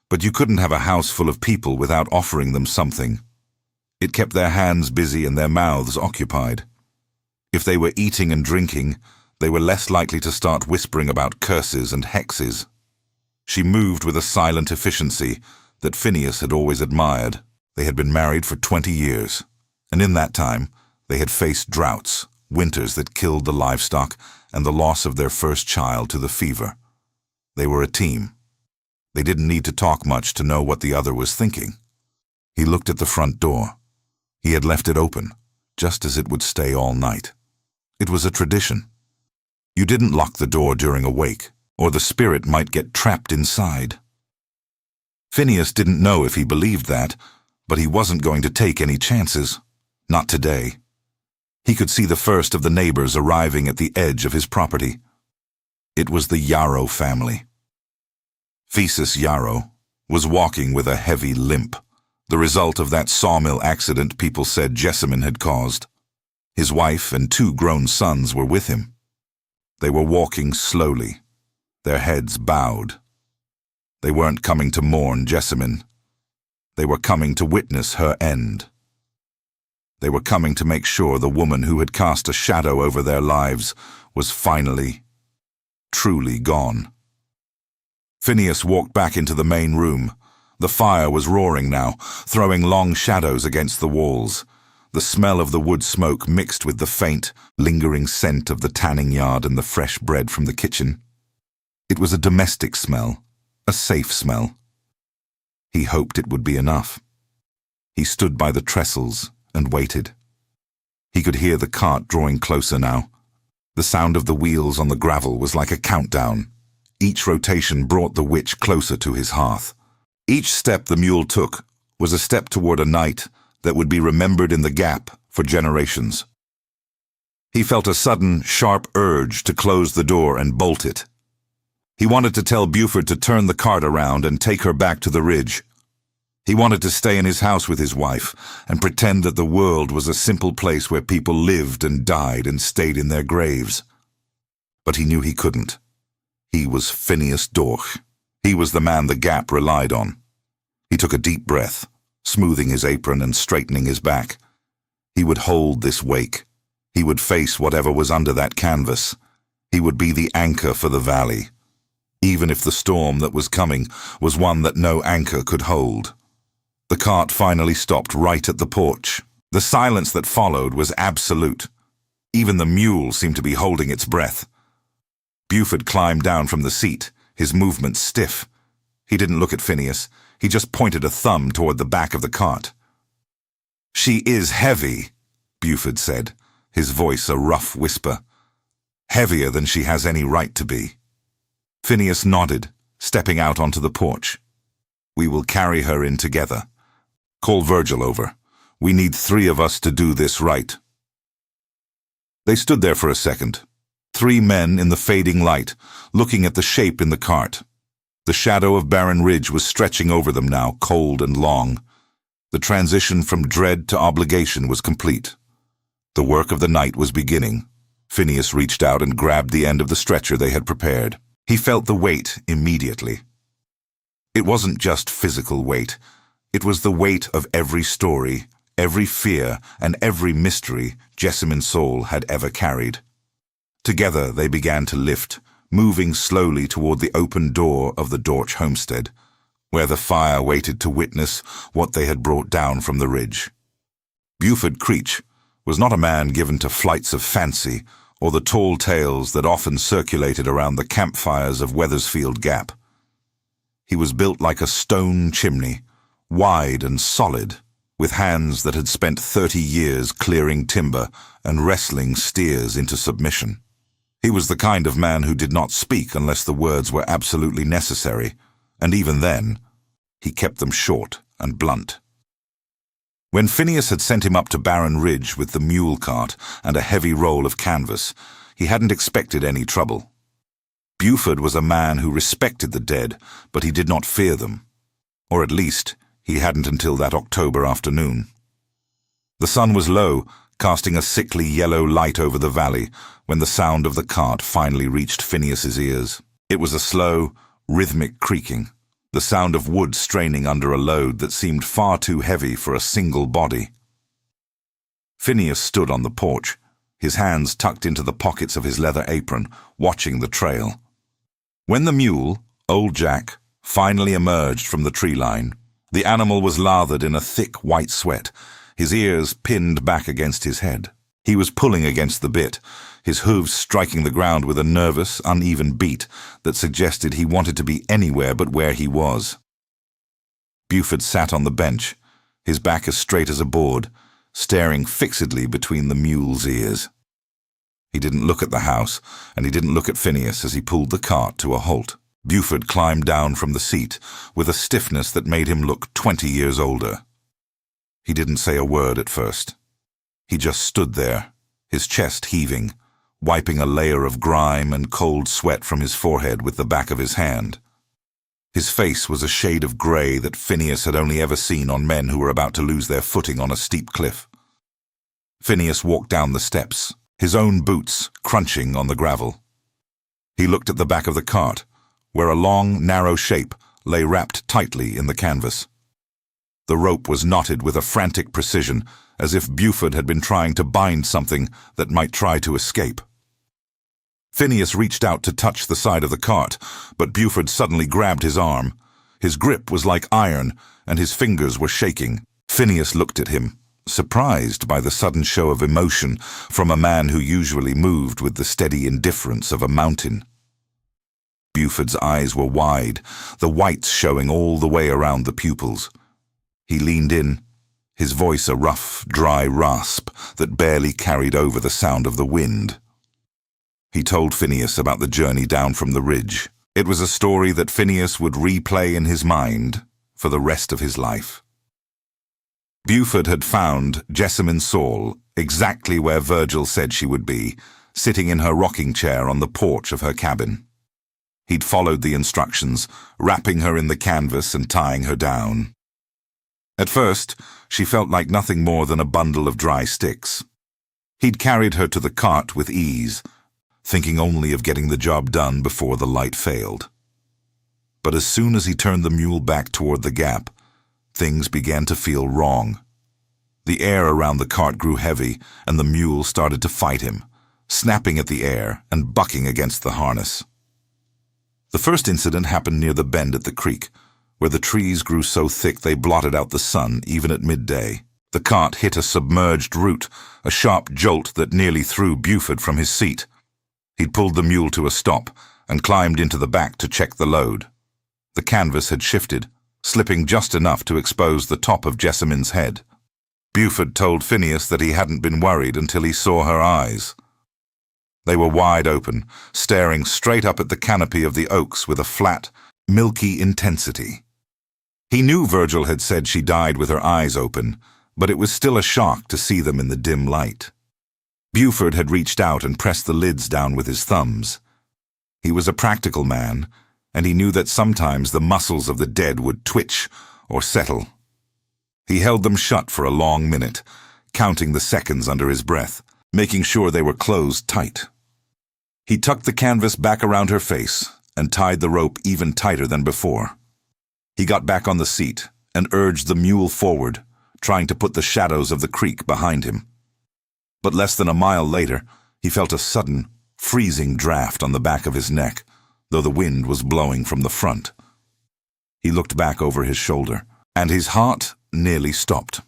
but you couldn't have a house full of people without offering them something. It kept their hands busy and their mouths occupied. If they were eating and drinking, they were less likely to start whispering about curses and hexes. She moved with a silent efficiency that Phineas had always admired. They had been married for 20 years, and in that time they had faced droughts, winters that killed the livestock, and the loss of their first child to the fever. They were a team. They didn't need to talk much to know what the other was thinking. He looked at the front door. He had left it open, just as it would stay all night. It was a tradition. You didn't lock the door during a wake, or the spirit might get trapped inside. Phineas didn't know if he believed that, but he wasn't going to take any chances. Not today. He could see the first of the neighbors arriving at the edge of his property. It was the Yarrow family. Thesis Yarrow was walking with a heavy limp, the result of that sawmill accident people said Jessamine had caused. His wife and 2 grown sons were with him. They were walking slowly, their heads bowed. They weren't coming to mourn Jessamine. They were coming to witness her end. They were coming to make sure the woman who had cast a shadow over their lives was finally, truly gone. Phineas walked back into the main room. The fire was roaring now, throwing long shadows against the walls. The smell of the wood smoke mixed with the faint, lingering scent of the tanning yard and the fresh bread from the kitchen. It was a domestic smell, a safe smell. He hoped it would be enough. He stood by the trestles and waited. He could hear the cart drawing closer now. The sound of the wheels on the gravel was like a countdown. Each rotation brought the witch closer to his hearth. Each step the mule took was a step toward a night that would be remembered in the gap for generations. He felt a sudden, sharp urge to close the door and bolt it. He wanted to tell Buford to turn the cart around and take her back to the ridge. He wanted to stay in his house with his wife and pretend that the world was a simple place where people lived and died and stayed in their graves. But he knew he couldn't. He was Phineas Dorch. He was the man the Gap relied on. He took a deep breath, smoothing his apron and straightening his back. He would hold this wake. He would face whatever was under that canvas. He would be the anchor for the valley, even if the storm that was coming was one that no anchor could hold. The cart finally stopped right at the porch. The silence that followed was absolute. Even the mule seemed to be holding its breath. Buford climbed down from the seat, his movements stiff. He didn't look at Phineas. He just pointed a thumb toward the back of the cart. "She is heavy," Buford said, his voice a rough whisper. "Heavier than she has any right to be." Phineas nodded, stepping out onto the porch. "We will carry her in together. Call Virgil over. We need 3 of us to do this right." They stood there for a second, 3 men in the fading light, looking at the shape in the cart. The shadow of barren ridge was stretching over them now, cold and long. The transition from dread to obligation was complete. The work of the night was beginning. Phineas reached out and grabbed the end of the stretcher they had prepared. He felt the weight immediately. It wasn't just physical weight. It was the weight of every story, every fear, and every mystery Jessamine Saul had ever carried. Together they began to lift, moving slowly toward the open door of the Dorch homestead, where the fire waited to witness what they had brought down from the ridge. Buford Creech was not a man given to flights of fancy or the tall tales that often circulated around the campfires of Wethersfield Gap. He was built like a stone chimney, wide and solid, with hands that had spent 30 years clearing timber and wrestling steers into submission. He was the kind of man who did not speak unless the words were absolutely necessary, and even then, he kept them short and blunt. When Phineas had sent him up to Barren Ridge with the mule cart and a heavy roll of canvas, he hadn't expected any trouble. Buford was a man who respected the dead, but he did not fear them. Or at least, he hadn't until that October afternoon. The sun was low, casting a sickly yellow light over the valley when the sound of the cart finally reached Phineas's ears. It was a slow, rhythmic creaking, the sound of wood straining under a load that seemed far too heavy for a single body. Phineas stood on the porch, his hands tucked into the pockets of his leather apron, watching the trail. When the mule, Old Jack, finally emerged from the tree line, the animal was lathered in a thick white sweat, his ears pinned back against his head. He was pulling against the bit, his hooves striking the ground with a nervous, uneven beat that suggested he wanted to be anywhere but where he was. Buford sat on the bench, his back as straight as a board, staring fixedly between the mule's ears. He didn't look at the house, and he didn't look at Phineas as he pulled the cart to a halt. Buford climbed down from the seat with a stiffness that made him look 20 years older. He didn't say a word at first. He just stood there, his chest heaving, wiping a layer of grime and cold sweat from his forehead with the back of his hand. His face was a shade of grey that Phineas had only ever seen on men who were about to lose their footing on a steep cliff. Phineas walked down the steps, his own boots crunching on the gravel. He looked at the back of the cart, where a long, narrow shape lay wrapped tightly in the canvas. The rope was knotted with a frantic precision, as if Buford had been trying to bind something that might try to escape. Phineas reached out to touch the side of the cart, but Buford suddenly grabbed his arm. His grip was like iron, and his fingers were shaking. Phineas looked at him, surprised by the sudden show of emotion from a man who usually moved with the steady indifference of a mountain. Buford's eyes were wide, the whites showing all the way around the pupils. He leaned in, his voice a rough, dry rasp that barely carried over the sound of the wind. He told Phineas about the journey down from the ridge. It was a story that Phineas would replay in his mind for the rest of his life. Buford had found Jessamine Saul exactly where Virgil said she would be, sitting in her rocking chair on the porch of her cabin. He'd followed the instructions, wrapping her in the canvas and tying her down. At first, she felt like nothing more than a bundle of dry sticks. He'd carried her to the cart with ease, thinking only of getting the job done before the light failed. But as soon as he turned the mule back toward the gap, things began to feel wrong. The air around the cart grew heavy, and the mule started to fight him, snapping at the air and bucking against the harness. The first incident happened near the bend at the creek, where the trees grew so thick they blotted out the sun even at midday. The cart hit a submerged root, a sharp jolt that nearly threw Buford from his seat. He'd pulled the mule to a stop and climbed into the back to check the load. The canvas had shifted, slipping just enough to expose the top of Jessamine's head. Buford told Phineas that he hadn't been worried until he saw her eyes. They were wide open, staring straight up at the canopy of the oaks with a flat, milky intensity. He knew Virgil had said she died with her eyes open, but it was still a shock to see them in the dim light. Buford had reached out and pressed the lids down with his thumbs. He was a practical man, and he knew that sometimes the muscles of the dead would twitch or settle. He held them shut for a long minute, counting the seconds under his breath, making sure they were closed tight. He tucked the canvas back around her face and tied the rope even tighter than before. He got back on the seat and urged the mule forward, trying to put the shadows of the creek behind him. But less than a mile later, he felt a sudden, freezing draft on the back of his neck, though the wind was blowing from the front. He looked back over his shoulder, and his heart nearly stopped.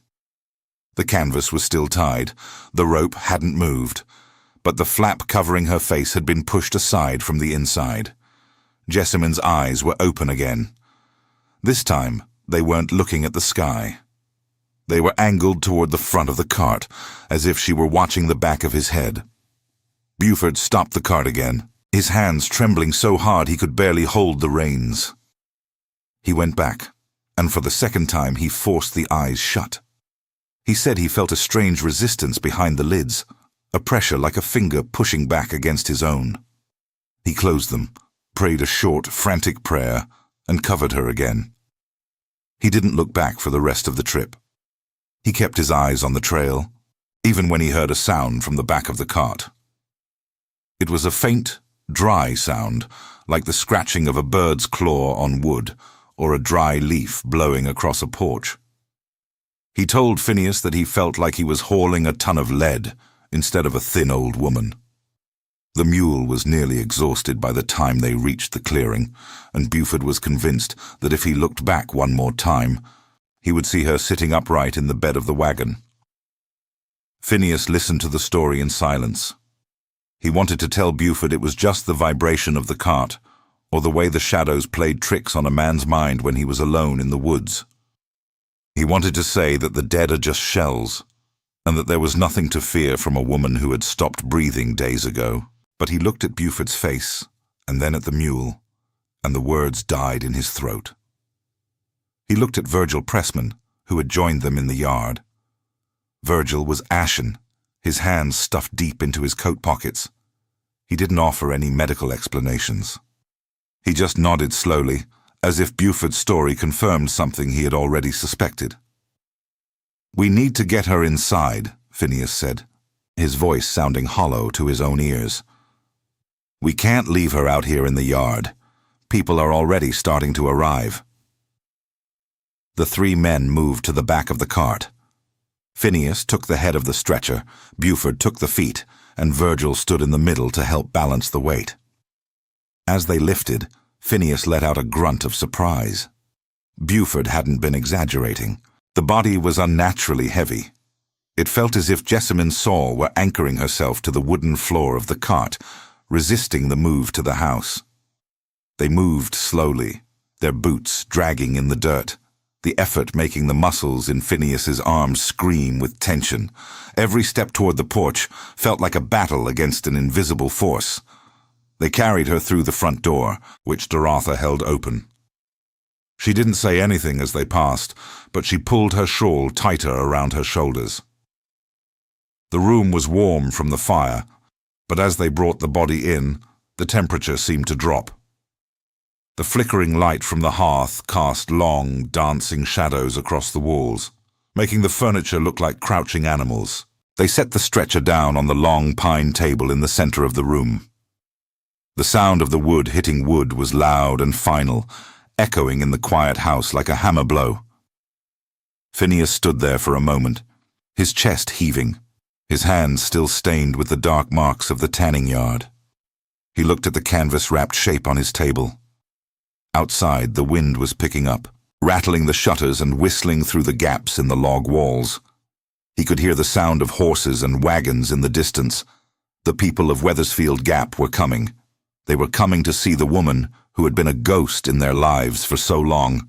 The canvas was still tied, the rope hadn't moved, but the flap covering her face had been pushed aside from the inside. Jessamine's eyes were open again. This time, they weren't looking at the sky. They were angled toward the front of the cart, as if she were watching the back of his head. Buford stopped the cart again, his hands trembling so hard he could barely hold the reins. He went back, and for the second time he forced the eyes shut. He said he felt a strange resistance behind the lids, a pressure like a finger pushing back against his own. He closed them, prayed a short, frantic prayer, and covered her again. He didn't look back for the rest of the trip. He kept his eyes on the trail, even when he heard a sound from the back of the cart. It was a faint, dry sound, like the scratching of a bird's claw on wood, or a dry leaf blowing across a porch. He told Phineas that he felt like he was hauling a ton of lead instead of a thin old woman. The mule was nearly exhausted by the time they reached the clearing, and Buford was convinced that if he looked back one more time, he would see her sitting upright in the bed of the wagon. Phineas listened to the story in silence. He wanted to tell Buford it was just the vibration of the cart, or the way the shadows played tricks on a man's mind when he was alone in the woods. He wanted to say that the dead are just shells, and that there was nothing to fear from a woman who had stopped breathing days ago. But he looked at Buford's face, and then at the mule, and the words died in his throat. He looked at Virgil Pressman, who had joined them in the yard. Virgil was ashen, his hands stuffed deep into his coat pockets. He didn't offer any medical explanations. He just nodded slowly, as if Buford's story confirmed something he had already suspected. "We need to get her inside," Phineas said, his voice sounding hollow to his own ears. "We can't leave her out here in the yard. People are already starting to arrive." The three men moved to the back of the cart. Phineas took the head of the stretcher, Buford took the feet, and Virgil stood in the middle to help balance the weight. As they lifted, Phineas let out a grunt of surprise. Buford hadn't been exaggerating. The body was unnaturally heavy. It felt as if Jessamine Saul were anchoring herself to the wooden floor of the cart, resisting the move to the house. They moved slowly, their boots dragging in the dirt, the effort making the muscles in Phineas's arms scream with tension. Every step toward the porch felt like a battle against an invisible force. They carried her through the front door, which Dorotha held open. She didn't say anything as they passed, but she pulled her shawl tighter around her shoulders. The room was warm from the fire, but as they brought the body in, the temperature seemed to drop. The flickering light from the hearth cast long, dancing shadows across the walls, making the furniture look like crouching animals. They set the stretcher down on the long pine table in the center of the room. The sound of the wood hitting wood was loud and final, echoing in the quiet house like a hammer blow. Phineas stood there for a moment, his chest heaving, his hands still stained with the dark marks of the tanning yard. He looked at the canvas-wrapped shape on his table. Outside, the wind was picking up, rattling the shutters and whistling through the gaps in the log walls. He could hear the sound of horses and wagons in the distance. The people of Wethersfield Gap were coming. They were coming to see the woman who had been a ghost in their lives for so long.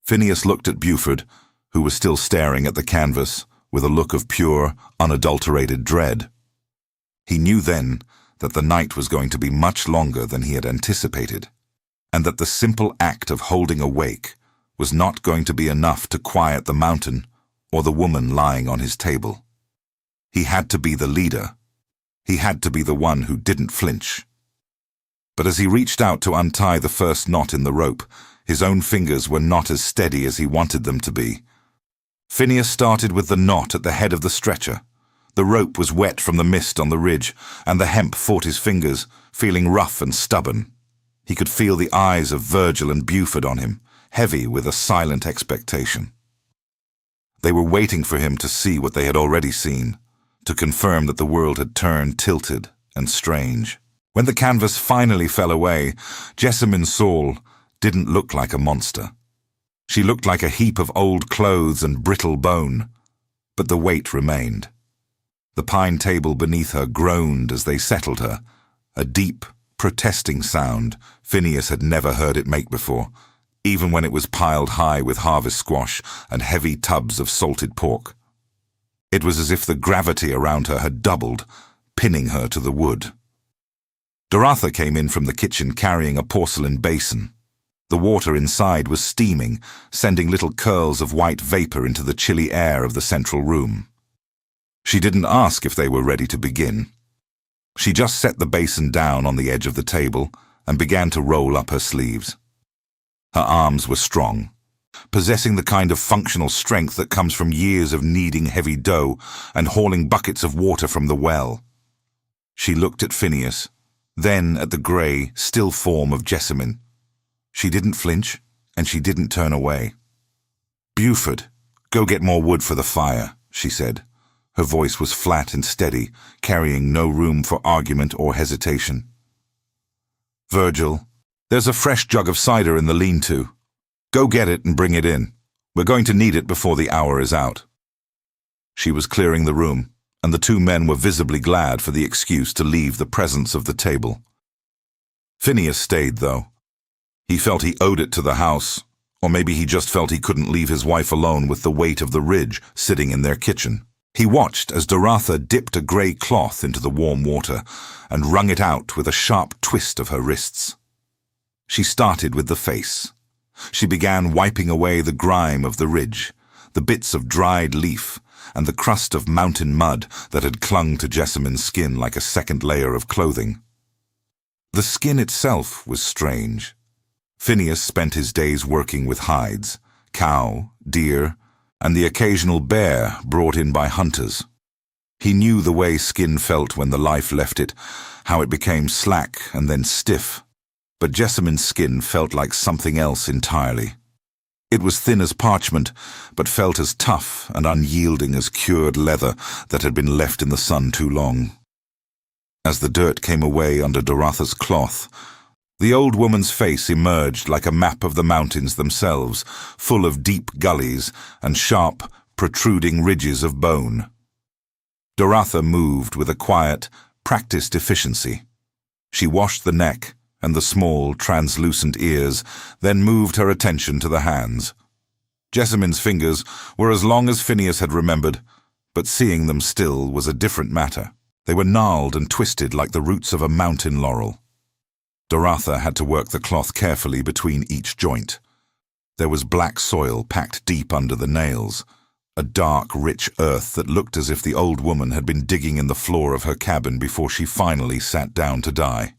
Phineas looked at Buford, who was still staring at the canvas with a look of pure, unadulterated dread. He knew then that the night was going to be much longer than he had anticipated, and that the simple act of holding awake was not going to be enough to quiet the mountain or the woman lying on his table. He had to be the leader. He had to be the one who didn't flinch. But as he reached out to untie the first knot in the rope, his own fingers were not as steady as he wanted them to be. Phineas started with the knot at the head of the stretcher. The rope was wet from the mist on the ridge, and the hemp fought his fingers, feeling rough and stubborn. He could feel the eyes of Virgil and Buford on him, heavy with a silent expectation. They were waiting for him to see what they had already seen, to confirm that the world had turned tilted and strange. When the canvas finally fell away, Jessamine Saul didn't look like a monster. She looked like a heap of old clothes and brittle bone, but the weight remained. The pine table beneath her groaned as they settled her, a deep, protesting sound Phineas had never heard it make before, even when it was piled high with harvest squash and heavy tubs of salted pork. It was as if the gravity around her had doubled, pinning her to the wood. Doratha came in from the kitchen carrying a porcelain basin. The water inside was steaming, sending little curls of white vapor into the chilly air of the central room. She didn't ask if they were ready to begin. She just set the basin down on the edge of the table and began to roll up her sleeves. Her arms were strong, possessing the kind of functional strength that comes from years of kneading heavy dough and hauling buckets of water from the well. She looked at Phineas, then at the grey, still form of Jessamine. She didn't flinch, and she didn't turn away. "Buford, go get more wood for the fire," she said. Her voice was flat and steady, carrying no room for argument or hesitation. "Virgil, there's a fresh jug of cider in the lean-to. Go get it and bring it in. We're going to need it before the hour is out." She was clearing the room, and the two men were visibly glad for the excuse to leave the presence of the table. Phineas stayed, though. He felt he owed it to the house, or maybe he just felt he couldn't leave his wife alone with the weight of the ridge sitting in their kitchen. He watched as Doratha dipped a grey cloth into the warm water and wrung it out with a sharp twist of her wrists. She started with the face. She began wiping away the grime of the ridge, the bits of dried leaf, and the crust of mountain mud that had clung to Jessamine's skin like a second layer of clothing. The skin itself was strange. Phineas spent his days working with hides, cow, deer, and the occasional bear brought in by hunters. He knew the way skin felt when the life left it, how it became slack and then stiff. But Jessamine's skin felt like something else entirely. It was thin as parchment, but felt as tough and unyielding as cured leather that had been left in the sun too long. As the dirt came away under Doratha's cloth, the old woman's face emerged like a map of the mountains themselves, full of deep gullies and sharp, protruding ridges of bone. Doratha moved with a quiet, practiced efficiency. She washed the neck and the small, translucent ears, then moved her attention to the hands. Jessamine's fingers were as long as Phineas had remembered, but seeing them still was a different matter. They were gnarled and twisted like the roots of a mountain laurel. Doratha had to work the cloth carefully between each joint. There was black soil packed deep under the nails, a dark, rich earth that looked as if the old woman had been digging in the floor of her cabin before she finally sat down to die.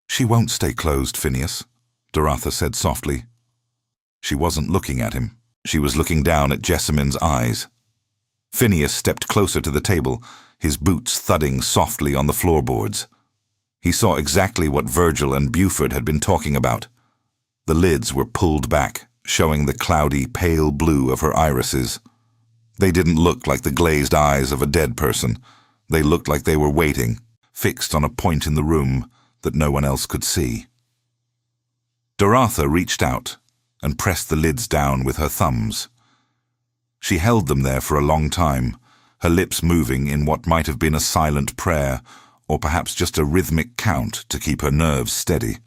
"She won't stay closed, Phineas," Doratha said softly. She wasn't looking at him. She was looking down at Jessamine's eyes. Phineas stepped closer to the table, his boots thudding softly on the floorboards. He saw exactly what Virgil and Buford had been talking about. The lids were pulled back, showing the cloudy, pale blue of her irises. They didn't look like the glazed eyes of a dead person. They looked like they were waiting, fixed on a point in the room that no one else could see. Doratha reached out and pressed the lids down with her thumbs. She held them there for a long time, her lips moving in what might have been a silent prayer, or perhaps just a rhythmic count to keep her nerves steady.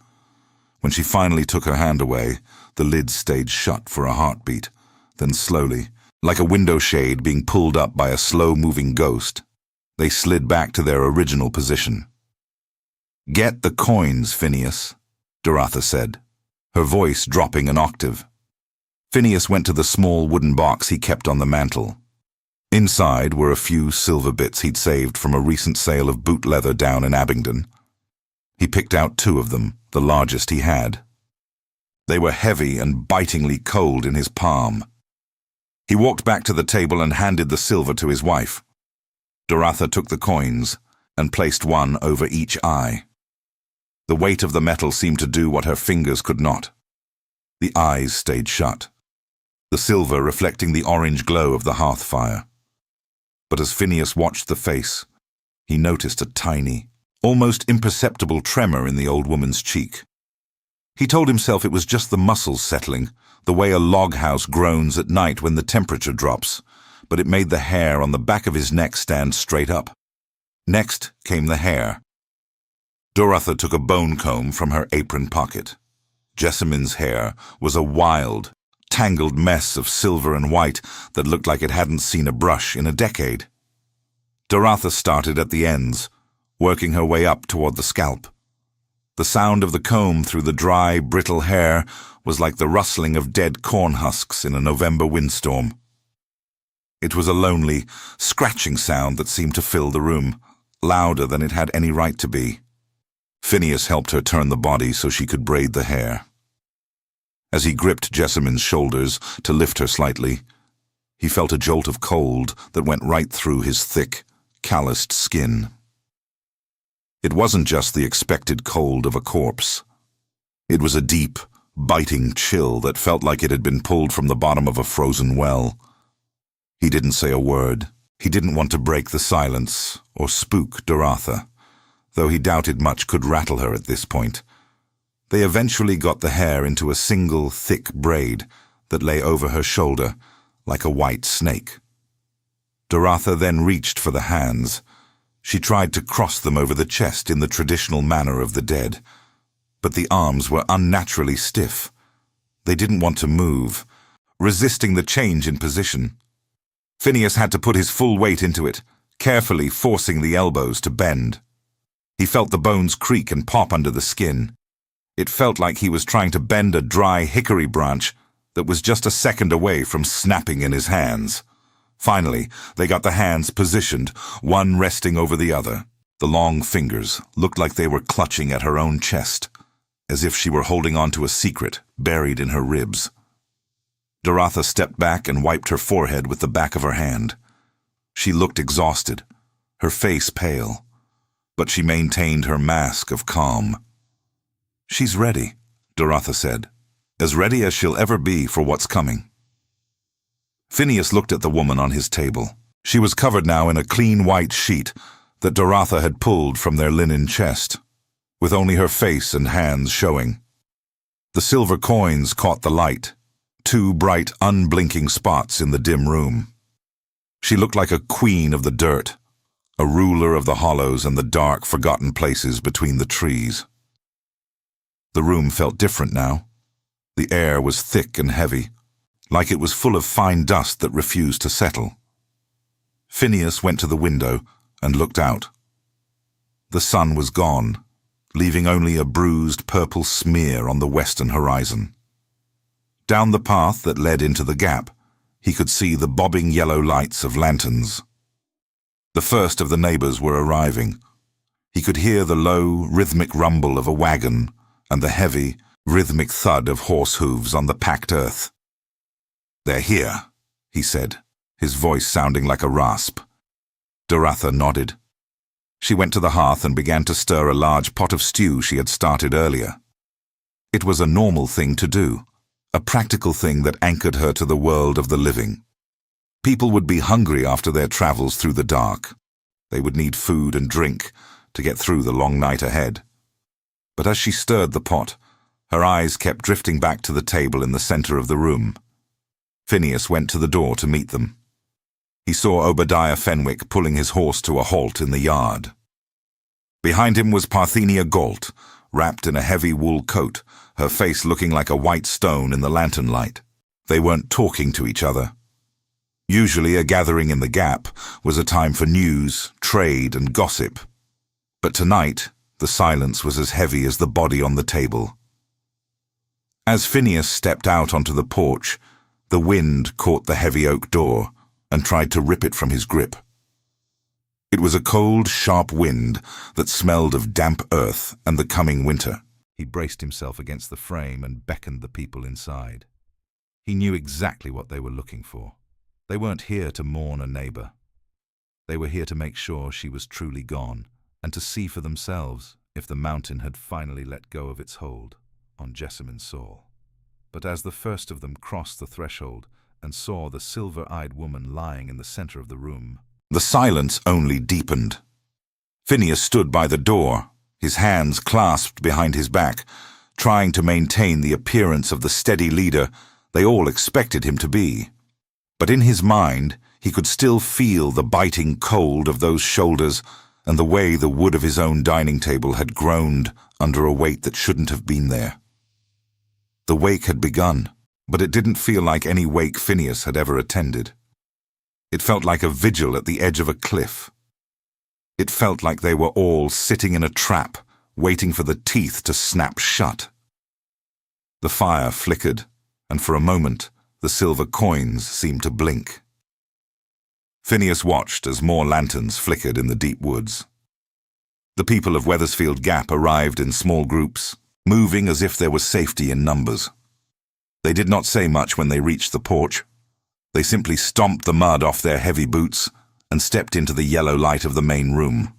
When she finally took her hand away, the lids stayed shut for a heartbeat. Then slowly, like a window shade being pulled up by a slow-moving ghost, they slid back to their original position. "Get the coins, Phineas," Doratha said, her voice dropping an octave. Phineas went to the small wooden box he kept on the mantel. Inside were a few silver bits he'd saved from a recent sale of boot leather down in Abingdon. He picked out 2 of them, the largest he had. They were heavy and bitingly cold in his palm. He walked back to the table and handed the silver to his wife. Doratha took the coins and placed one over each eye. The weight of the metal seemed to do what her fingers could not. The eyes stayed shut, the silver reflecting the orange glow of the hearth fire. But as Phineas watched the face, he noticed a tiny, almost imperceptible tremor in the old woman's cheek. He told himself it was just the muscles settling, the way a log house groans at night when the temperature drops, but it made the hair on the back of his neck stand straight up. Next came the hair. Doratha took a bone comb from her apron pocket. Jessamine's hair was a wild, tangled mess of silver and white that looked like it hadn't seen a brush in a decade. Doratha started at the ends, working her way up toward the scalp. The sound of the comb through the dry, brittle hair was like the rustling of dead corn husks in a November windstorm. It was a lonely, scratching sound that seemed to fill the room, louder than it had any right to be. Phineas helped her turn the body so she could braid the hair. As he gripped Jessamine's shoulders to lift her slightly, he felt a jolt of cold that went right through his thick, calloused skin. It wasn't just the expected cold of a corpse. It was a deep, biting chill that felt like it had been pulled from the bottom of a frozen well. He didn't say a word. He didn't want to break the silence or spook Doratha, though he doubted much could rattle her at this point. They eventually got the hair into a single, thick braid that lay over her shoulder like a white snake. Doratha then reached for the hands. She tried to cross them over the chest in the traditional manner of the dead, but the arms were unnaturally stiff. They didn't want to move, resisting the change in position. Phineas had to put his full weight into it, carefully forcing the elbows to bend. He felt the bones creak and pop under the skin. It felt like he was trying to bend a dry hickory branch that was just a second away from snapping in his hands. Finally, they got the hands positioned, one resting over the other. The long fingers looked like they were clutching at her own chest, as if she were holding on to a secret buried in her ribs. Doratha stepped back and wiped her forehead with the back of her hand. She looked exhausted, her face pale, but she maintained her mask of calm. "She's ready," Doratha said, "as ready as she'll ever be for what's coming." Phineas looked at the woman on his table. She was covered now in a clean white sheet that Doratha had pulled from their linen chest, with only her face and hands showing. The silver coins caught the light, 2 bright, unblinking spots in the dim room. She looked like a queen of the dirt, a ruler of the hollows and the dark, forgotten places between the trees. The room felt different now. The air was thick and heavy, like it was full of fine dust that refused to settle. Phineas went to the window and looked out. The sun was gone, leaving only a bruised purple smear on the western horizon. Down the path that led into the gap, he could see the bobbing yellow lights of lanterns. The first of the neighbors were arriving. He could hear the low, rhythmic rumble of a wagon and the heavy, rhythmic thud of horse hooves on the packed earth. "They're here," he said, his voice sounding like a rasp. Doratha nodded. She went to the hearth and began to stir a large pot of stew she had started earlier. It was a normal thing to do, a practical thing that anchored her to the world of the living. People would be hungry after their travels through the dark. They would need food and drink to get through the long night ahead. But as she stirred the pot, her eyes kept drifting back to the table in the center of the room. Phineas went to the door to meet them. He saw Obadiah Fenwick pulling his horse to a halt in the yard. Behind him was Parthenia Galt, wrapped in a heavy wool coat, her face looking like a white stone in the lantern light. They weren't talking to each other. Usually a gathering in the gap was a time for news, trade, and gossip. But tonight, the silence was as heavy as the body on the table. As Phineas stepped out onto the porch, the wind caught the heavy oak door, and tried to rip it from his grip. It was a cold, sharp wind that smelled of damp earth and the coming winter. He braced himself against the frame and beckoned the people inside. He knew exactly what they were looking for. They weren't here to mourn a neighbor. They were here to make sure she was truly gone, and to see for themselves if the mountain had finally let go of its hold on Jessamine Saul. But as the first of them crossed the threshold and saw the silver-eyed woman lying in the center of the room, the silence only deepened. Phineas stood by the door, his hands clasped behind his back, trying to maintain the appearance of the steady leader they all expected him to be. But in his mind, he could still feel the biting cold of those shoulders and the way the wood of his own dining table had groaned under a weight that shouldn't have been there. The wake had begun, but it didn't feel like any wake Phineas had ever attended. It felt like a vigil at the edge of a cliff. It felt like they were all sitting in a trap, waiting for the teeth to snap shut. The fire flickered, and for a moment, the silver coins seemed to blink. Phineas watched as more lanterns flickered in the deep woods. The people of Wethersfield Gap arrived in small groups, moving as if there was safety in numbers. They did not say much when they reached the porch. They simply stomped the mud off their heavy boots and stepped into the yellow light of the main room.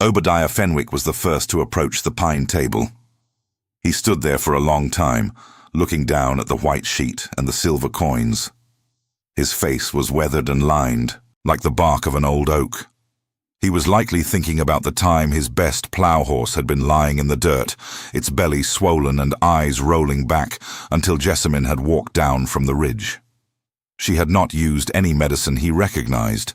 Obadiah Fenwick was the first to approach the pine table. He stood there for a long time, looking down at the white sheet and the silver coins. His face was weathered and lined, like the bark of an old oak. He was likely thinking about the time his best plough horse had been lying in the dirt, its belly swollen and eyes rolling back until Jessamine had walked down from the ridge. She had not used any medicine he recognized.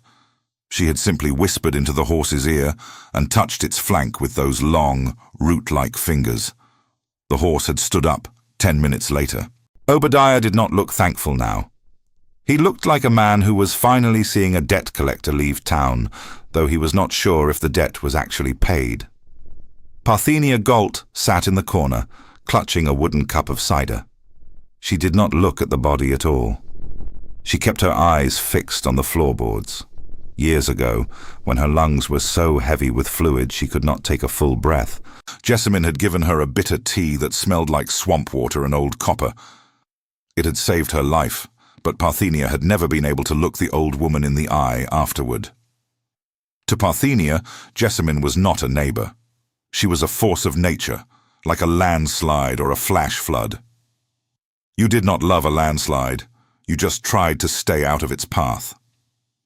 She had simply whispered into the horse's ear and touched its flank with those long, root-like fingers. The horse had stood up 10 minutes later. Obadiah did not look thankful now. He looked like a man who was finally seeing a debt collector leave town, though he was not sure if the debt was actually paid. Parthenia Galt sat in the corner, clutching a wooden cup of cider. She did not look at the body at all. She kept her eyes fixed on the floorboards. Years ago, when her lungs were so heavy with fluid she could not take a full breath, Jessamine had given her a bitter tea that smelled like swamp water and old copper. It had saved her life, but Parthenia had never been able to look the old woman in the eye afterward. To Parthenia, Jessamine was not a neighbor. She was a force of nature, like a landslide or a flash flood. You did not love a landslide, you just tried to stay out of its path.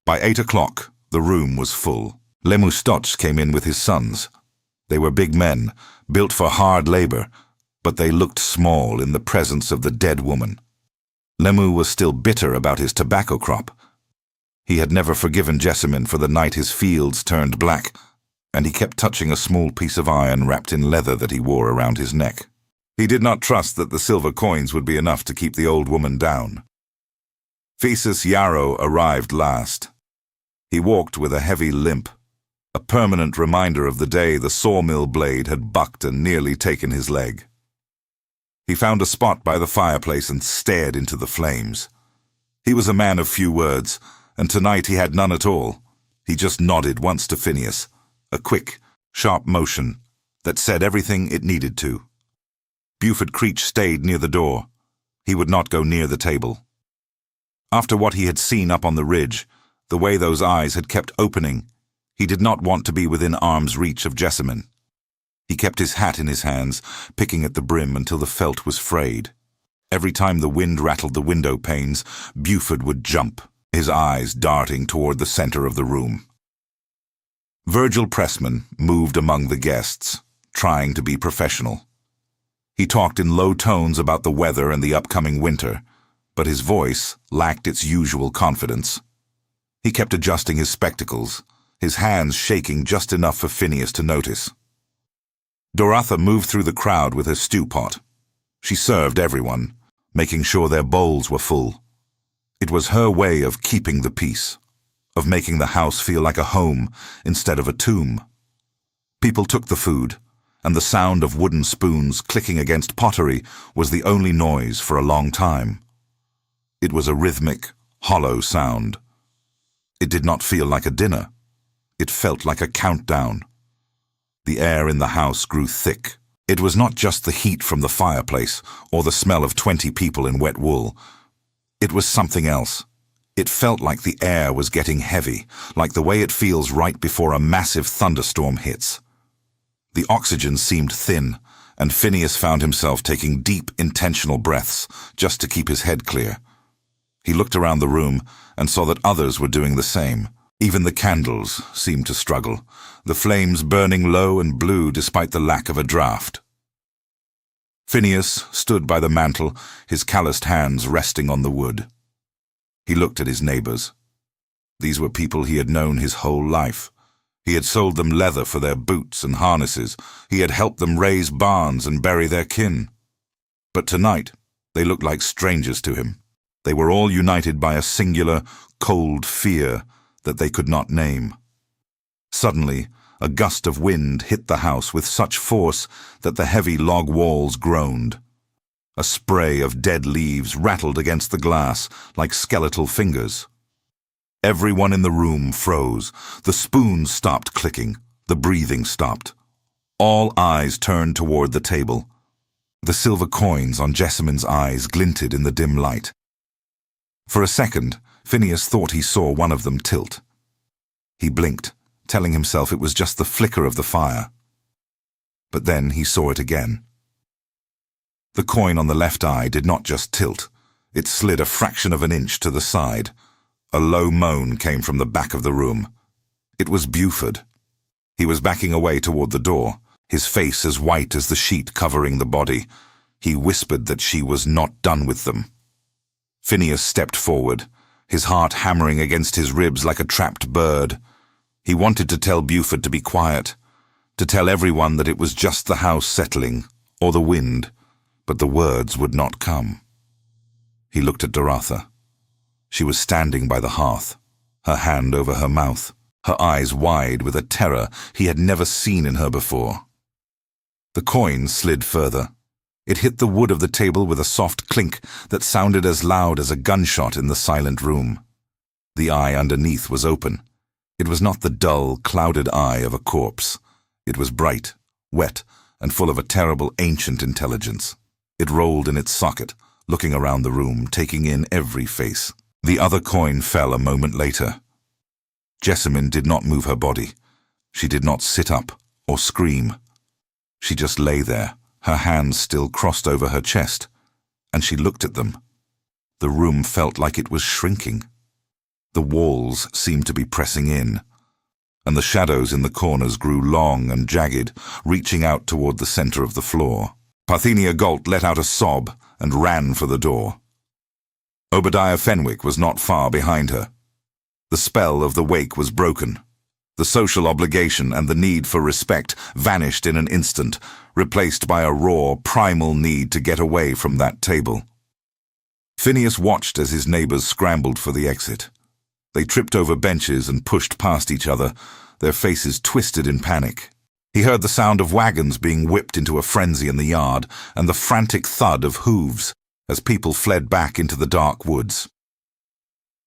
By 8 o'clock, the room was full. Lemoustoch came in with his sons. They were big men, built for hard labor, but they looked small in the presence of the dead woman. Lemu was still bitter about his tobacco crop. He had never forgiven Jessamine for the night his fields turned black, and he kept touching a small piece of iron wrapped in leather that he wore around his neck. He did not trust that the silver coins would be enough to keep the old woman down. Phesis Yarrow arrived last. He walked with a heavy limp, a permanent reminder of the day the sawmill blade had bucked and nearly taken his leg. He found a spot by the fireplace and stared into the flames. He was a man of few words, and tonight he had none at all. He just nodded once to Phineas, a quick, sharp motion that said everything it needed to. Buford Creech stayed near the door. He would not go near the table. After what he had seen up on the ridge, the way those eyes had kept opening, he did not want to be within arm's reach of Jessamine. He kept his hat in his hands, picking at the brim until the felt was frayed. Every time the wind rattled the window panes, Buford would jump, his eyes darting toward the center of the room. Virgil Pressman moved among the guests, trying to be professional. He talked in low tones about the weather and the upcoming winter, but his voice lacked its usual confidence. He kept adjusting his spectacles, his hands shaking just enough for Phineas to notice. Doratha moved through the crowd with her stew pot. She served everyone, making sure their bowls were full. It was her way of keeping the peace, of making the house feel like a home instead of a tomb. People took the food, and the sound of wooden spoons clicking against pottery was the only noise for a long time. It was a rhythmic, hollow sound, It did not feel like a dinner. It felt like a countdown. The air in the house grew thick. It was not just the heat from the fireplace or the smell of 20 people in wet wool. It was something else. It felt like the air was getting heavy, like the way it feels right before a massive thunderstorm hits. The oxygen seemed thin, and Phineas found himself taking deep, intentional breaths just to keep his head clear. He looked around the room and saw that others were doing the same. Even the candles seemed to struggle, the flames burning low and blue despite the lack of a draft. Phineas stood by the mantel, his calloused hands resting on the wood. He looked at his neighbors. These were people he had known his whole life. He had sold them leather for their boots and harnesses. He had helped them raise barns and bury their kin. But tonight, they looked like strangers to him. They were all united by a singular, cold fear that they could not name. Suddenly, a gust of wind hit the house with such force that the heavy log walls groaned. A spray of dead leaves rattled against the glass like skeletal fingers. Everyone in the room froze. The spoons stopped clicking. The breathing stopped. All eyes turned toward the table. The silver coins on Jessamine's eyes glinted in the dim light. For a second, Phineas thought he saw one of them tilt. He blinked, telling himself it was just the flicker of the fire. But then he saw it again. The coin on the left eye did not just tilt. It slid a fraction of an inch to the side. A low moan came from the back of the room. It was Buford. He was backing away toward the door, his face as white as the sheet covering the body. He whispered that she was not done with them. Phineas stepped forward, his heart hammering against his ribs like a trapped bird. He wanted to tell Buford to be quiet, to tell everyone that it was just the house settling, or the wind, but the words would not come. He looked at Doratha. She was standing by the hearth, her hand over her mouth, her eyes wide with a terror he had never seen in her before. The coin slid further. It hit the wood of the table with a soft clink that sounded as loud as a gunshot in the silent room. The eye underneath was open. It was not the dull, clouded eye of a corpse. It was bright, wet, and full of a terrible ancient intelligence. It rolled in its socket, looking around the room, taking in every face. The other coin fell a moment later. Jessamine did not move her body. She did not sit up or scream. She just lay there, her hands still crossed over her chest, and she looked at them. The room felt like it was shrinking. The walls seemed to be pressing in, and the shadows in the corners grew long and jagged, reaching out toward the center of the floor. Parthenia Galt let out a sob and ran for the door. Obadiah Fenwick was not far behind her. The spell of the wake was broken. The social obligation and the need for respect vanished in an instant, replaced by a raw, primal need to get away from that table. Phineas watched as his neighbors scrambled for the exit. They tripped over benches and pushed past each other, their faces twisted in panic. He heard the sound of wagons being whipped into a frenzy in the yard and the frantic thud of hooves as people fled back into the dark woods.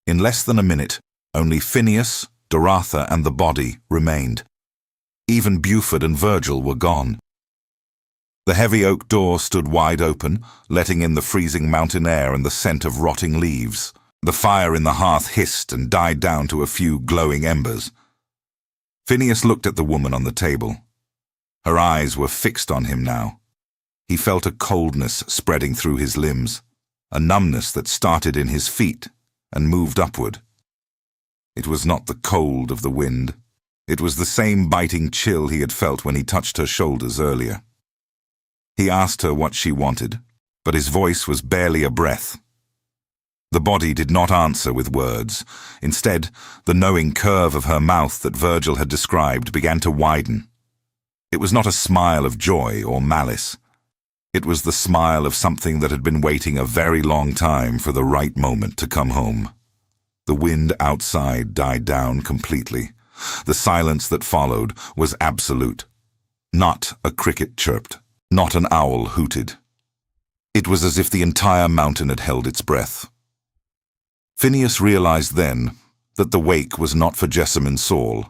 In less than a minute, only Phineas, Doratha, and the body remained. Even Buford and Virgil were gone. The heavy oak door stood wide open, letting in the freezing mountain air and the scent of rotting leaves. The fire in the hearth hissed and died down to a few glowing embers. Phineas looked at the woman on the table. Her eyes were fixed on him now. He felt a coldness spreading through his limbs, a numbness that started in his feet and moved upward. It was not the cold of the wind. It was the same biting chill he had felt when he touched her shoulders earlier. He asked her what she wanted, but his voice was barely a breath. The body did not answer with words. Instead, the knowing curve of her mouth that Virgil had described began to widen. It was not a smile of joy or malice. It was the smile of something that had been waiting a very long time for the right moment to come home. The wind outside died down completely. The silence that followed was absolute. Not a cricket chirped, not an owl hooted. It was as if the entire mountain had held its breath. Phineas realized then that the wake was not for Jessamine Saul.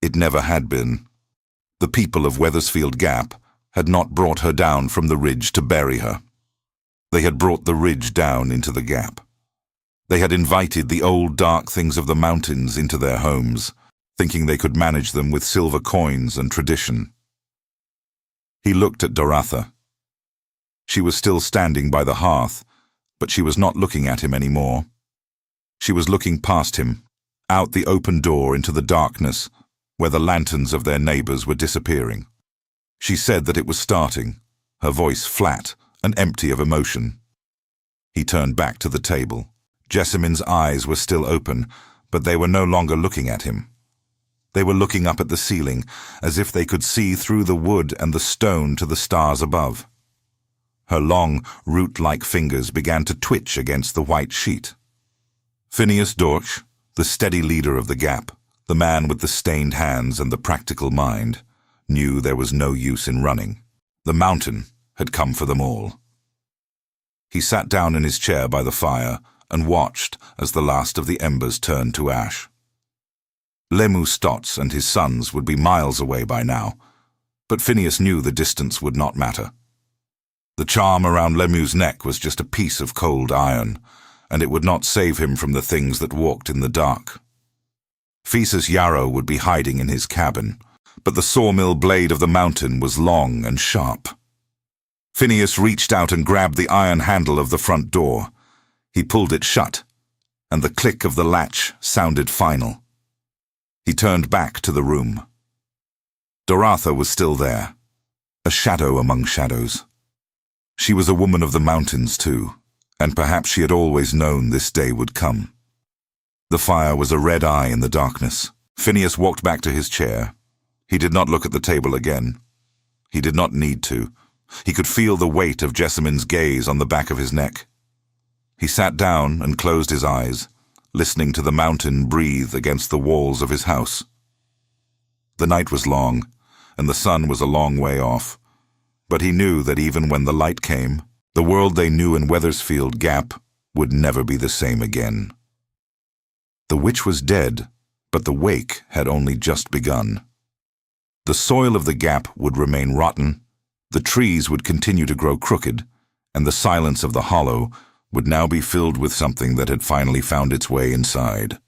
It never had been. The people of Wethersfield Gap had not brought her down from the ridge to bury her. They had brought the ridge down into the gap. They had invited the old dark things of the mountains into their homes, thinking they could manage them with silver coins and tradition. He looked at Doratha. She was still standing by the hearth, but she was not looking at him anymore. She was looking past him, out the open door into the darkness, where the lanterns of their neighbors were disappearing. She said that it was starting, her voice flat and empty of emotion. He turned back to the table. Jessamine's eyes were still open, but they were no longer looking at him. They were looking up at the ceiling, as if they could see through the wood and the stone to the stars above. Her long, root-like fingers began to twitch against the white sheet. Phineas Dorch, the steady leader of the gap, the man with the stained hands and the practical mind, knew there was no use in running. The mountain had come for them all. He sat down in his chair by the fire and watched as the last of the embers turned to ash. Lemuel Stotts and his sons would be miles away by now, but Phineas knew the distance would not matter. The charm around Lemuel's neck was just a piece of cold iron, and it would not save him from the things that walked in the dark. Phesus Yarrow would be hiding in his cabin, but the sawmill blade of the mountain was long and sharp. Phineas reached out and grabbed the iron handle of the front door. He pulled it shut, and the click of the latch sounded final. He turned back to the room. Doratha was still there, a shadow among shadows. She was a woman of the mountains too, and perhaps she had always known this day would come. The fire was a red eye in the darkness. Phineas walked back to his chair. He did not look at the table again. He did not need to. He could feel the weight of Jessamine's gaze on the back of his neck. He sat down and closed his eyes, listening to the mountain breathe against the walls of his house. The night was long, and the sun was a long way off, but he knew that even when the light came, the world they knew in Wethersfield Gap would never be the same again. The witch was dead, but the wake had only just begun. The soil of the gap would remain rotten, the trees would continue to grow crooked, and the silence of the hollow would now be filled with something that had finally found its way inside.